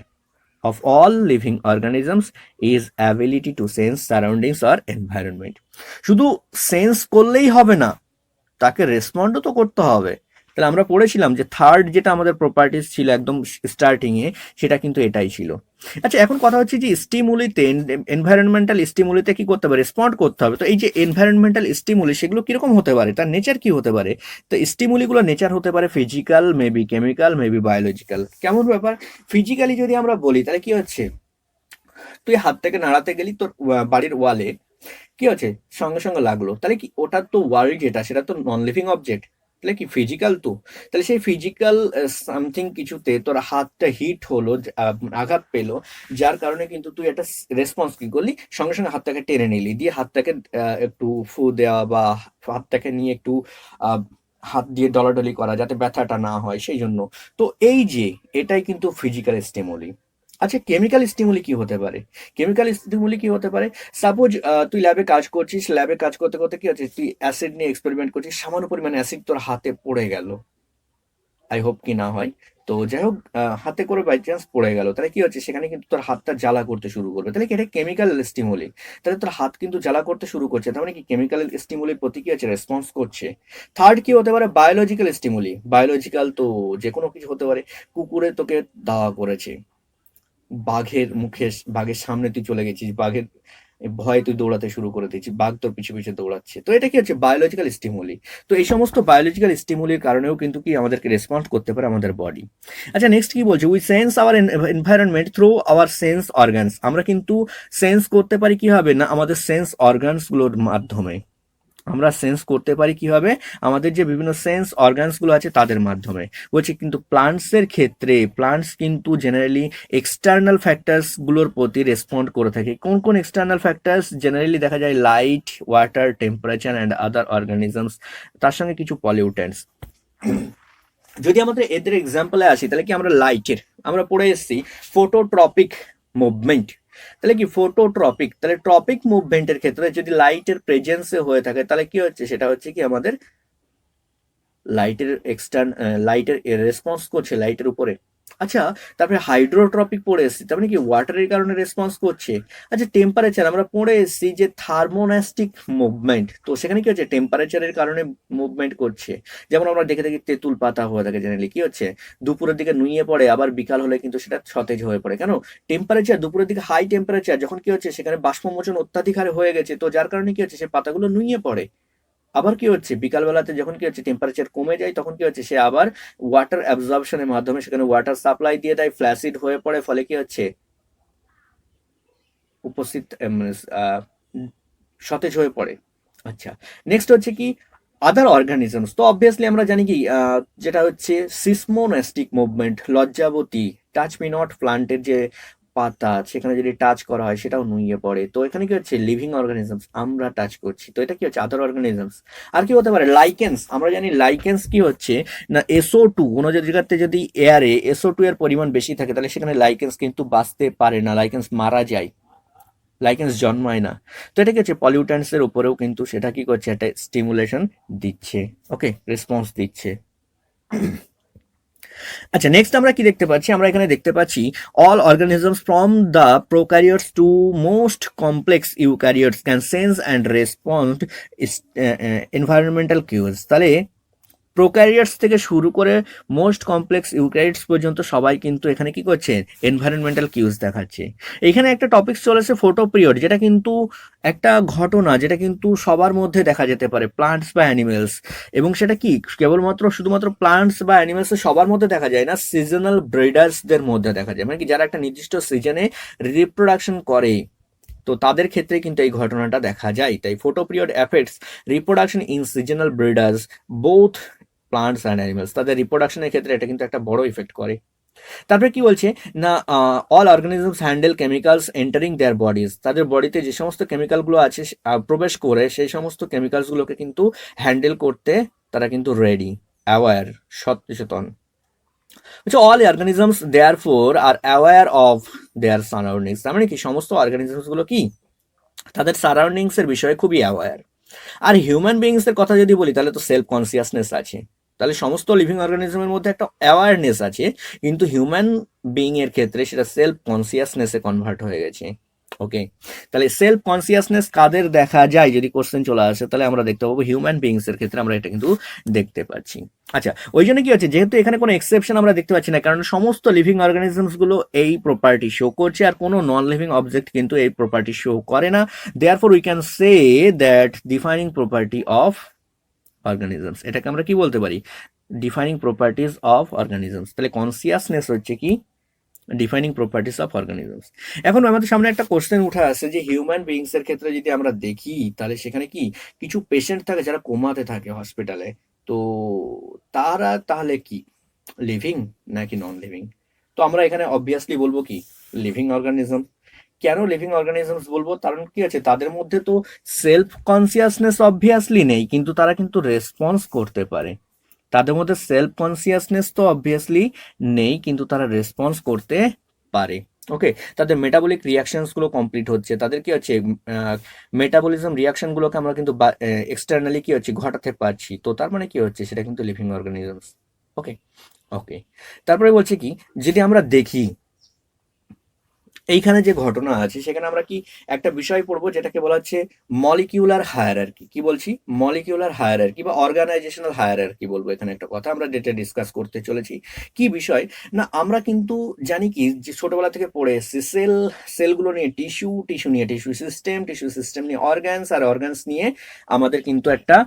of all living organisms is ability to sense surroundings or environment। শুধু সেন্স করলেই হবে না, তাকে রেসপন্ডও তো করতে হবে। তাহলে আমরা পড়েছিলাম যে থার্ড যেটা আমাদের প্রপার্টিস ছিল একদম স্টার্টিং এ, সেটা কিন্তু এটাই ছিল। আচ্ছা, এখন কথা হচ্ছে যে স্টিমুলিতে, এনভায়রনমেন্টাল স্টিমুলিতে কি করতে হবে, রেসপন্ড করতে হবে। তো এই যে এনভায়রনমেন্টাল স্টিমুলি, সেগুলো কিরকম হতে পারে, তার নেচার কি হতে পারে? তো স্টিমুলিগুলো নেচার হতে পারে physical, maybe chemical, maybe biological. কেমন ব্যাপার? ফিজিক্যালি যদি আমরা বলি তাহলে কি হচ্ছে, তুই হাতটাকে নাড়াতে গেলি তোর বাড়ির ওয়ালে, কি হচ্ছে, সঙ্গে সঙ্গে লাগলো, তাহলে কি ওটা তো ওয়ার্ল্ড, যেটা সেটা তো নন লিভিং অবজেক্ট, তাহলে কি ফিজিক্যাল তো। তাহলে সেই ফিজিক্যাল সামথিং কিছুতে তোর হাতটা হিট হলো, আঘাত পেলো, যার কারণে কিন্তু তুই একটা রেসপন্স কি করলি, সঙ্গে সঙ্গে হাতটাকে টেনে নিলি, দিয়ে হাতটাকে একটু ফু দেওয়া বা হাতটাকে নিয়ে একটু আহ, হাত দিয়ে ডলাডলি করা যাতে ব্যথাটা না হয়, সেই জন্য। তো এই যে এটাই কিন্তু ফিজিক্যাল স্টিমুলি। আচ্ছা, কেমিক্যাল স্টিমুলি কি হতে পারে? কেমিক্যাল স্টিমুলি কি হতে পারে? সাপোজ তুই ল্যাবে কাজ করছিস, ল্যাবে কাজ করতে করতে কি হচ্ছে, তুই অ্যাসিড নিয়ে এক্সপেরিমেন্ট করছিস, সামান্য পরিমাণে অ্যাসিড তোর হাতে পড়ে গেল, আই হোপ কি না হয়। তো যাই হোক, হাতে করে বাই চান্স পড়ে গেল, তাহলে কি হচ্ছে, সেখানে কিন্তু তোর হাতটা জ্বালা করতে শুরু করবে, তাহলে কি এটা কেমিক্যাল স্টিমুলি। তাহলে তোর হাত কিন্তু জ্বালা করতে শুরু করছে, তার মানে কি কেমিক্যাল স্টিমুলির প্রতি কি হচ্ছে, রেসপন্স করছে। থার্ড কি হতে পারে, বায়োলজিক্যাল স্টিমুলি। বায়োলজিক্যাল তো যে কোনো কিছু হতে পারে, কুকুরে তোকে দাওয়া করেছে, বাঘের মুখে, বাঘের সামনে তুই চলে গেছিস, বাঘের ভয়ে তুই দৌড়াতে শুরু করে দিয়েছিস, বাঘ তোর পিছু পিছু দৌড়াচ্ছে, তো এটা কি হচ্ছে, বায়োলজিক্যাল স্টিমুলি। তো এই সমস্ত বায়োলজিক্যাল স্টিমুলির কারণেও কিন্তু কি আমাদেরকে রেসপন্ড করতে পারে আমাদের বডি। আচ্ছা, নেক্সট কি বলছে, we sense our environment through hour sense organs. আমরা কিন্তু সেন্স করতে পারি কি হবে না, আমাদের সেন্স অর্গানস গুলোর মাধ্যমে আমরা সেন্স করতে পারি কিভাবে, আমাদের যে বিভিন্ন সেন্স অর্গানস গুলো আছে তাদের মাধ্যমে। বলছে কিন্তু প্লান্টস এর ক্ষেত্রে, প্লান্টস কিন্তু জেনারেলি এক্সটার্নাল ফ্যাক্টরস গুলোর প্রতি রেসপন্ড করে থাকে। কোন কোন এক্সটার্নাল ফ্যাক্টরস? জেনারেলি দেখা যায় light, water, temperature and other organisms, তার সঙ্গে কিছু পলিউটেন্টস। যদি আমাদের এদের এক্সাম্পলে আসি, তাহলে কি আমরা লাইটের, আমরা পড়ে এসেছি ফোটোট্রপিক মুভমেন্ট। তাহলে কি ফোটোট্রপিক, তাহলে ট্রপিক মুভমেন্টের ক্ষেত্রে যদি লাইটের প্রেজেন্সে হয়ে থাকে, তাহলে কি হচ্ছে, সেটা হচ্ছে কি আমাদের লাইটের লাইটের রেসপন্স করছে লাইটের উপরে। আচ্ছা, তারপরে হাইড্রোট্রপিক পড়ে এসেছি, তার মানে কি ওয়াটারের কারণে রেসপন্স করছে। আচ্ছা, টেম্পারেচার আমরা পড়ে এসেছি যে থার্মোনাস্টিক মুভমেন্ট, তো সেখানে কি হচ্ছে, টেম্পারেচারের কারণে মুভমেন্ট করছে। যেমন আমরা দেখে দেখি তেঁতুল পাতা হয়ে থাকে, জেনারেলি কি হচ্ছে, দুপুরের দিকে নুয়ে পড়ে, আবার বিকাল হলে কিন্তু সেটা সতেজ হয়ে পড়ে। কেন? টেম্পারেচার দুপুরের দিকে হাই টেম্পারেচার, যখন কি হচ্ছে, সেখানে বাষ্পমোচন অত্যাধিক হারে হয়ে গেছে, তো যার কারণে কি হচ্ছে, সে পাতাগুলো নুয়ে পড়ে। আবার কি হচ্ছে, বিকাল বেলাতে যখন কি হচ্ছে, টেম্পারেচার কমে যায়, তখন কি হচ্ছে, সে আবার ওয়াটার অ্যাবজর্পশনের মাধ্যমে সেখানে ওয়াটার সাপ্লাই দিয়ে দেয়, ফ্ল্যাসিড হয়ে পড়ে, ফলে কি হচ্ছে, উপস্থিত সতেজ হয়ে পড়ে। আচ্ছা, নেক্সট হচ্ছে কি আদার অর্গানিজমস। তো অবভিয়াসলি আমরা জানি কি, যেটা হচ্ছে সিসমোনাস্টিক মুভমেন্ট, লজ্জাবতী, টাচ মি নট প্লান্টের যে পাতা, সেখানে যদি টাচ করা হয় সেটাও নুয়ে পড়ে। তো এখানে কি হচ্ছে, লিভিং অর্গানিজমস, আমরা টাচ করছি, তো এটা কি হচ্ছে, আদার অর্গানিজমস। আর কি হতে পারে, লাইকেন্স। আমরা জানি লাইকেন্স কি হচ্ছে না, SO2, কোনো জায়গাতে যদি এয়ারে SO2 এর পরিমাণ বেশি থাকে, তাহলে সেখানে লাইকেন্স কিন্তু বাঁচতে পারে না, লাইকেন্স মারা যায়, লাইকেন্স জন্মায় না। তো এটা কি হচ্ছে, পলিউটেন্টস এর উপরেও কিন্তু সেটা কি করছে, একটা স্টিমুলেশন দিচ্ছে, ওকে, রেসপন্স দিচ্ছে। আচ্ছা, নেক্সট আমরা কি দেখতে পাচ্ছি, আমরা এখানে দেখতে পাচ্ছি all organisms from the prokaryotes to most complex eukaryotes can sense and respond environmental cues. তাহলে প্রোক্যারিওটস থেকে শুরু করে মোস্ট কমপ্লেক্স ইউক্যারিওটস পর্যন্ত সবাই কিন্তু এখানে কি করছে, এনভায়রনমেন্টাল কিউজ দেখাচ্ছে। এখানে একটা টপিক চলেছে ফটো পিরিয়ড, যেটা কিন্তু একটা ঘটনা, যেটা কিন্তু সবার মধ্যে দেখা যেতে পারে, প্লান্টস বা অ্যানিমেলস। এবং সেটা কি কেবলমাত্র শুধুমাত্র প্লান্টস বা অ্যানিমেলস সবার মধ্যে দেখা যায় না, সিজনাল ব্রিডার্সদের মধ্যে দেখা যায়, মানে কি যারা একটা নির্দিষ্ট সিজনে রিপ্রোডাকশন করে, তো তাদের ক্ষেত্রে কিন্তু এই ঘটনাটা দেখা যায়। তাই photo period effects reproduction in seasonal breeders, both plants and animals. তাদের রিপ্রোডাকশনের ক্ষেত্রে এটা কিন্তু একটা বড় ইফেক্ট করে। তারপরে কি বলছে না, all organisms handle chemicals entering their bodies. তাদের বডিতে যে সমস্ত কেমিক্যালগুলো আছে প্রবেশ করে, সেই সমস্ত কেমিক্যালসগুলোকে কিন্তু হ্যান্ডেল করতে তারা কিন্তু রেডি, অ্যাওয়্যার, সচেতন। আচ্ছা, all organisms therefore are aware of their surroundings. তার মানে কি সমস্ত অর্গানিজমস গুলো কি তাদের সারাউন্ডিংস এর বিষয়ে খুবই অ্যাওয়্যার। আর হিউম্যান বিইংস এর কথা যদি বলি, তাহলে তো সেলফ কনসিয়াসনেস আছে। তাহলে সমস্ত লিভিং অর্গানিজমের মধ্যে একটা অ্যাওয়ারনেস আছে, কিন্তু হিউম্যান বিইং এর ক্ষেত্রে সেটা সেলফ কনসিয়াসনেসে কনভার্ট হয়ে গেছে, ওকে, তাহলে সেলফ কনসিয়াসনেস কাদের দেখা যায় যদি কোশ্চেন চলে আসে, তাহলে আমরা দেখতে পাবো হিউম্যান বিংস এর ক্ষেত্রে আমরা এটা কিন্তু দেখতে পাচ্ছি। আচ্ছা, ওই জন্য কি হচ্ছে, যেহেতু এখানে কোনো এক্সেপশন আমরা দেখতে পাচ্ছি না, কারণ সমস্ত লিভিং অর্গানিজমস গুলো এই প্রপার্টি শো করছে, আর কোনো নন লিভিং অবজেক্ট কিন্তু এই প্রপার্টি শো করে না। Therefore we can say that defining property of organisms, এটাকে আমরা কি বলতে পারি, ডিফাইনিং প্রপার্টিজ অফ অর্গানিজমস। তাহলে কনসিয়াসনেস হচ্ছে কি, ডিফাইনিং প্রপার্টিস অফ অর্গানিজমস। এখন আমাদের সামনে একটা কোশ্চেন উঠে আসে যে হিউম্যান বিংস এর ক্ষেত্রে যদি আমরা দেখি, তাহলে সেখানে কি কিছু পেশেন্ট থাকে যারা কোমাতে থাকে হসপিটালে, তো তারা তাহলে কি লিভিং নাকি নন লিভিং? তো আমরা এখানে অবভিয়াসলি বলবো কি লিভিং অর্গানিজম। কেন লিভিং অর্গানিজমস বলবো, কারণ কি আছে, তাদের মধ্যে তো সেলফ কনসিয়াসনেস অবভিয়াসলি নেই, কিন্তু তারা কিন্তু রেসপন্স করতে পারে। তাদের মধ্যে সেলফ কনসিয়াসনেস তো অবভিয়াসলি নেই, কিন্তু তারা রেসপন্স করতে পারে। ওকে, তাদের মেটাবলিক রিয়াকশনস গুলো কমপ্লিট হচ্ছে, তাদের কি হচ্ছে মেটাবলিজম রিয়াকশন গুলোকে আমরা কিন্তু এক্সটার্নালি কি হচ্ছে ঘটাতে পারছি, তো তার মানে কি হচ্ছে সেটা কিন্তু লিভিং অর্গানিজমস। ওকে, ওকে, তারপরে বলছে কি, যদি আমরা দেখি এইখানে যে ঘটনা আছে, সেখানে আমরা কি একটা বিষয় পড়বো যেটাকে বলা হচ্ছে মলিকিউলার হায়ারার্কি। কি বলছি, মলিকিউলার হায়ারার্কি বা অর্গানাইজেশনাল হায়ারার্কি বলবো। এখানে একটা কথা আমরা যেটা ডিসকাস করতে চলেছি, কি বিষয় না, আমরা কিন্তু জানি কি যে ছোটবেলা থেকে পড়ে এসেছি সেলগুলো নিয়ে টিস্যু, টিস্যু নিয়ে টিস্যু সিস্টেম নিয়ে অর্গানস, আর অর্গানস নিয়ে আমাদের কিন্তু একটা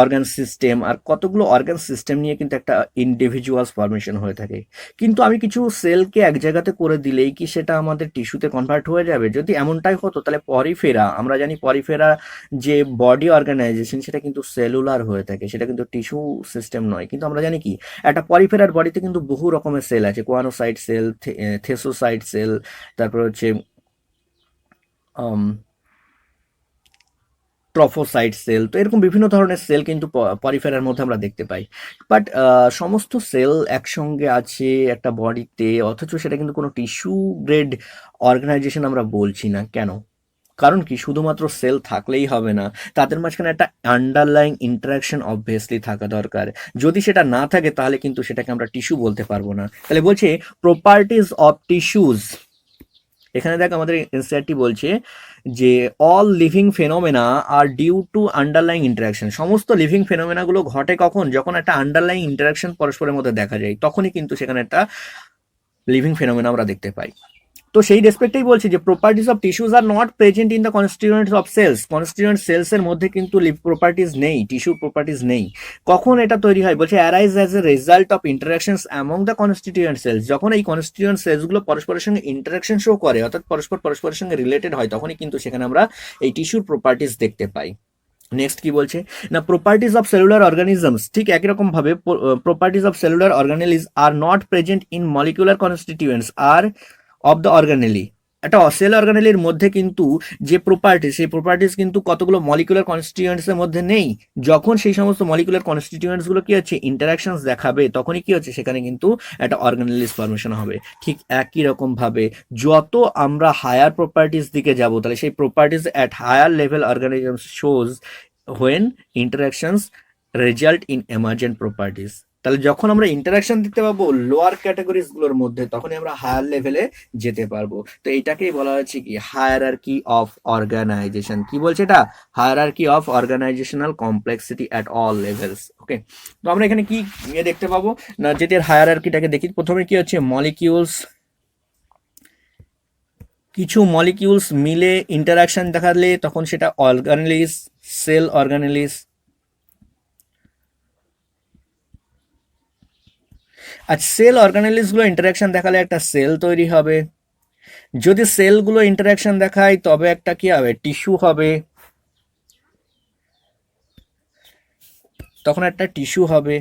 অর্গান সিস্টেম, আর কতগুলো অর্গান সিস্টেম নিয়ে কিন্তু একটা ইন্ডিভিজুয়ালস ফরমেশন হয়ে থাকে। কিন্তু আমি কিছু সেলকে এক জায়গাতে করে দিলেই কি সেটা আমাদের টিস্যুতে কনভার্ট হয়ে যাবে? যদি এমনটাই হতো তাহলে পরিফেরা, আমরা জানি পরিফেরা যে বডি অর্গানাইজেশন সেটা কিন্তু সেলুলার হয়ে থাকে, সেটা কিন্তু টিস্যু সিস্টেম নয়। কিন্তু আমরা জানি কি একটা পরিফেরার বডিতে কিন্তু বহু রকমের সেল আছে, কোয়ানোসাইট সেল, থেসোসাইট সেল, তারপর হচ্ছে ট্রফোসাইট সেল, তো এরকম বিভিন্ন ধরনের সেল কিন্তু পরিফেরার মধ্যে আমরা দেখতে পাই। বাট সমস্ত সেল একসঙ্গে আছে একটা বডিতে, অথচ সেটা কিন্তু কোনো টিস্যু গ্রেড অর্গানাইজেশন আমরা বলছি না। কেন? কারণ কি, শুধুমাত্র সেল থাকলেই হবে না, তাদের মাঝখানে একটা আন্ডারলাইং ইন্টারাকশন অবভিয়াসলি থাকা দরকার। যদি সেটা না থাকে তাহলে কিন্তু সেটাকে আমরা টিস্যু বলতে পারবো না। তাহলে বলছে প্রপার্টিজ অফ টিস্যুজ, এখানে দেখ আমাদের এনসিইআরটি বলছে যে all living phenomena are due to underlying interaction. সমস্ত লিভিং ফেনোমেনাগুলো ঘটে কখন, যখন একটা আন্ডারলাইং ইন্টারাকশন পরস্পরের মধ্যে দেখা যায়, তখনই কিন্তু সেখানে একটা লিভিং ফেনোমেনা আমরা দেখতে পাই। তো সেই রেসপেক্টেই বলছি যে properties of tissues are not present in the constituents of cells. Constituent সেলসের মধ্যে কিন্তু প্রপার্টিজ নেই, টিস্যু প্রপার্টিজ নেই। কখন এটা তৈরি হয়, বলছে arise as a result of interactions among the constituent cells. যখন এই কনস্টিটিউয়েন্ট সেলসগুলো পরস্পরের সঙ্গে ইন্টারাকশন শো করে, অর্থাৎ পরস্পরের সঙ্গে রিলেটেড হয়, তখনই কিন্তু সেখানে আমরা এই টিস্যুর প্রপার্টিজ দেখতে পাই। নেক্সট কি বলছে না, প্রপার্টিজ অফ সেলুলার অর্গানিজমস, ঠিক একই রকম ভাবে properties of cellular organelles are not present in molecular constituents are of the organelle. একটা সেল অর্গানেলির মধ্যে কিন্তু যে প্রপার্টিজ, সেই প্রপার্টিজ কিন্তু কতগুলো মলিকুলার কনস্টিটিউয়েন্টসের মধ্যে নেই। যখন সেই সমস্ত মলিকুলার কনস্টিটিউয়েন্টসগুলো কি হচ্ছে ইন্টারাকশনস দেখাবে, তখনই কি হচ্ছে সেখানে কিন্তু একটা অর্গানেলিস ফরমেশন হবে। ঠিক একই রকম ভাবে যত আমরা হায়ার প্রপার্টিজ দিকে যাব, তাহলে সেই properties at higher level organisms shows when interactions result in emergent properties. তাহলে যখন আমরা ইন্টারাকশন দেখতে পাবো লোয়ার ক্যাটাগরিজ গুলোর মধ্যে, তখনই আমরা হায়ার লেভেলে যেতে পারবো। তো এইটাকেই বলা হচ্ছে কি হায়ারার্কি অফ অর্গানাইজেশন। কি বলছে এটা, hierarchy of organizational complexity at all levels. Okay, তো আমরা এখানে কি দেখতে পাবো না, যদি হায়ারার্কিটাকে দেখি, প্রথমে কি হচ্ছে মলিকিউলস, কিছু মলিকিউলস মিলে ইন্টারাকশন দেখালে তখন সেটা অর্গানেলিস, সেল অর্গানেলিস। আর সেল অর্গানেলিসগুলো ইন্টারাকশন দেখালে একটা সেল তৈরি হবে। যদি সেলগুলো ইন্টারাকশন দেখায় তবে একটা কি হবে, টিস্যু হবে। তখন একটা টিস্যু হবে।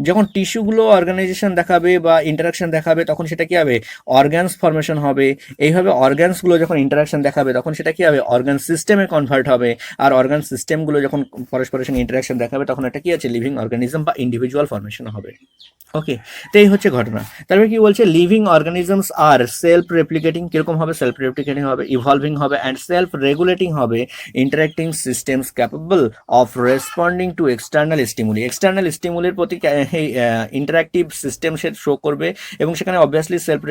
যখন টিস্যুগুলো অর্গানাইজেশন দেখাবে বা ইন্টারাকশন দেখাবে, তখন সেটা কি হবে, অর্গানস ফরমেশন হবে। এইভাবে অর্গানসগুলো যখন ইন্টারাকশন দেখাবে, তখন সেটা কি হবে, অর্গান সিস্টেমে কনভার্ট হবে। আর অর্গান সিস্টেমগুলো যখন পরস্পরের সঙ্গে ইন্টারাকশন দেখাবে, তখন একটা কি আছে, লিভিং অর্গানিজম বা ইন্ডিভিজুয়াল ফরমেশন হবে। ওকে, তো এই হচ্ছে ঘটনা। তারপরে কি বলছে, living organisms are self replicating. কিরকম হবে, সেলফ রেপ্লিকেটিং হবে, ইভলভিং হবে, অ্যান্ড সেলফ রেগুলেটিং হবে, interacting systems capable of responding to external stimuli. External স্টিমুলির প্রতি ইন্টারাক্টিভ সিস্টেম সে শো করবে এবং সেখানে অবভিয়াসলি সেলফ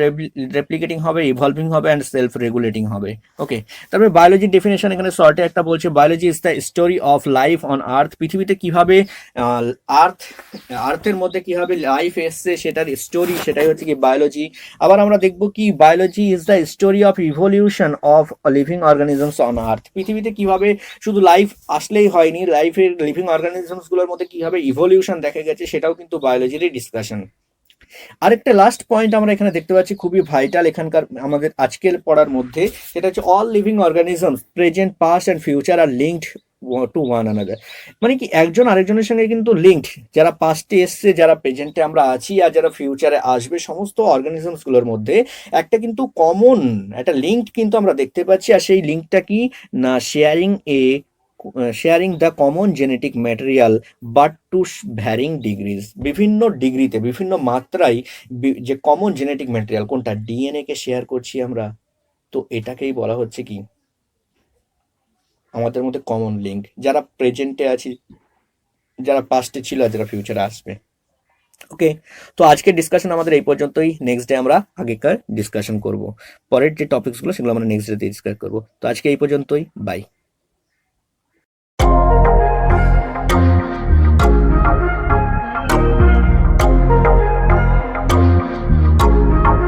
রেপ্লিকেটিং হবে, ইভলভিং হবে অ্যান্ড সেলফ রেগুলেটিং হবে। ওকে, তারপরে বায়োলজির ডেফিনেশন এখানে শর্টে একটা বলছে, biology is the story of life on earth. পৃথিবীতে কিভাবে আর্থের মধ্যে কিভাবে লাইফ এসছে সেটার স্টোরি, সেটাই হচ্ছে কি বায়োলজি। আবার আমরা দেখবো কি biology is the story of evolution of living organisms on earth. পৃথিবীতে কিভাবে শুধু লাইফ আসলেই হয়নি, লাইফের লিভিং অর্গানিজমস গুলোর মধ্যে কিভাবে ইভলিউশন দেখা গেছে সেটাও কিন্তু বায়োলজিরই ডিসকাশন। আরেকটা লাস্ট পয়েন্ট আমরা এখানে দেখতে পাচ্ছি খুবই ভাইটাল এখানকার আমাদের আজকের পড়ার মধ্যে, সেটা হচ্ছে all living organisms present past and future are linked to one another. মানে কি একজন আরেকজনের সঙ্গে কিন্তু লিঙ্কড, যারা পাস্টে এসছে, যারা প্রেজেন্টে আমরা আছি আর যারা ফিউচারে আসবে, সমস্ত অর্গানিজমস গুলোর মধ্যে একটা কিন্তু কমন একটা লিঙ্ক কিন্তু আমরা দেখতে পাচ্ছি। আর সেই লিঙ্কটা কি না, sharing the common genetic material but to varying degrees. বিভিন্ন ডিগ্রিতে, বিভিন্ন মাত্রায় যে কমন জেনেটিক ম্যাটেরিয়াল কোনটা, ডিএনএ কে শেয়ার করছি আমরা। তো এটাকেই বলা হচ্ছে কি আমাদের মধ্যে কমন লিঙ্ক, যারা প্রেজেন্টে আছি, যারা পাস্টে ছিল আর যারা ফিউচারে আসবে। ওকে, তো আজকের ডিসকাশন আমাদের এই পর্যন্তই। নেক্সট ডে আমরা আগেকার ডিসকাশন করব, পরের যে টপিকসগুলো সেগুলো আমরা নেক্সট ডে ডিসকাস করবো। তো আজকে এই পর্যন্তই, বাই।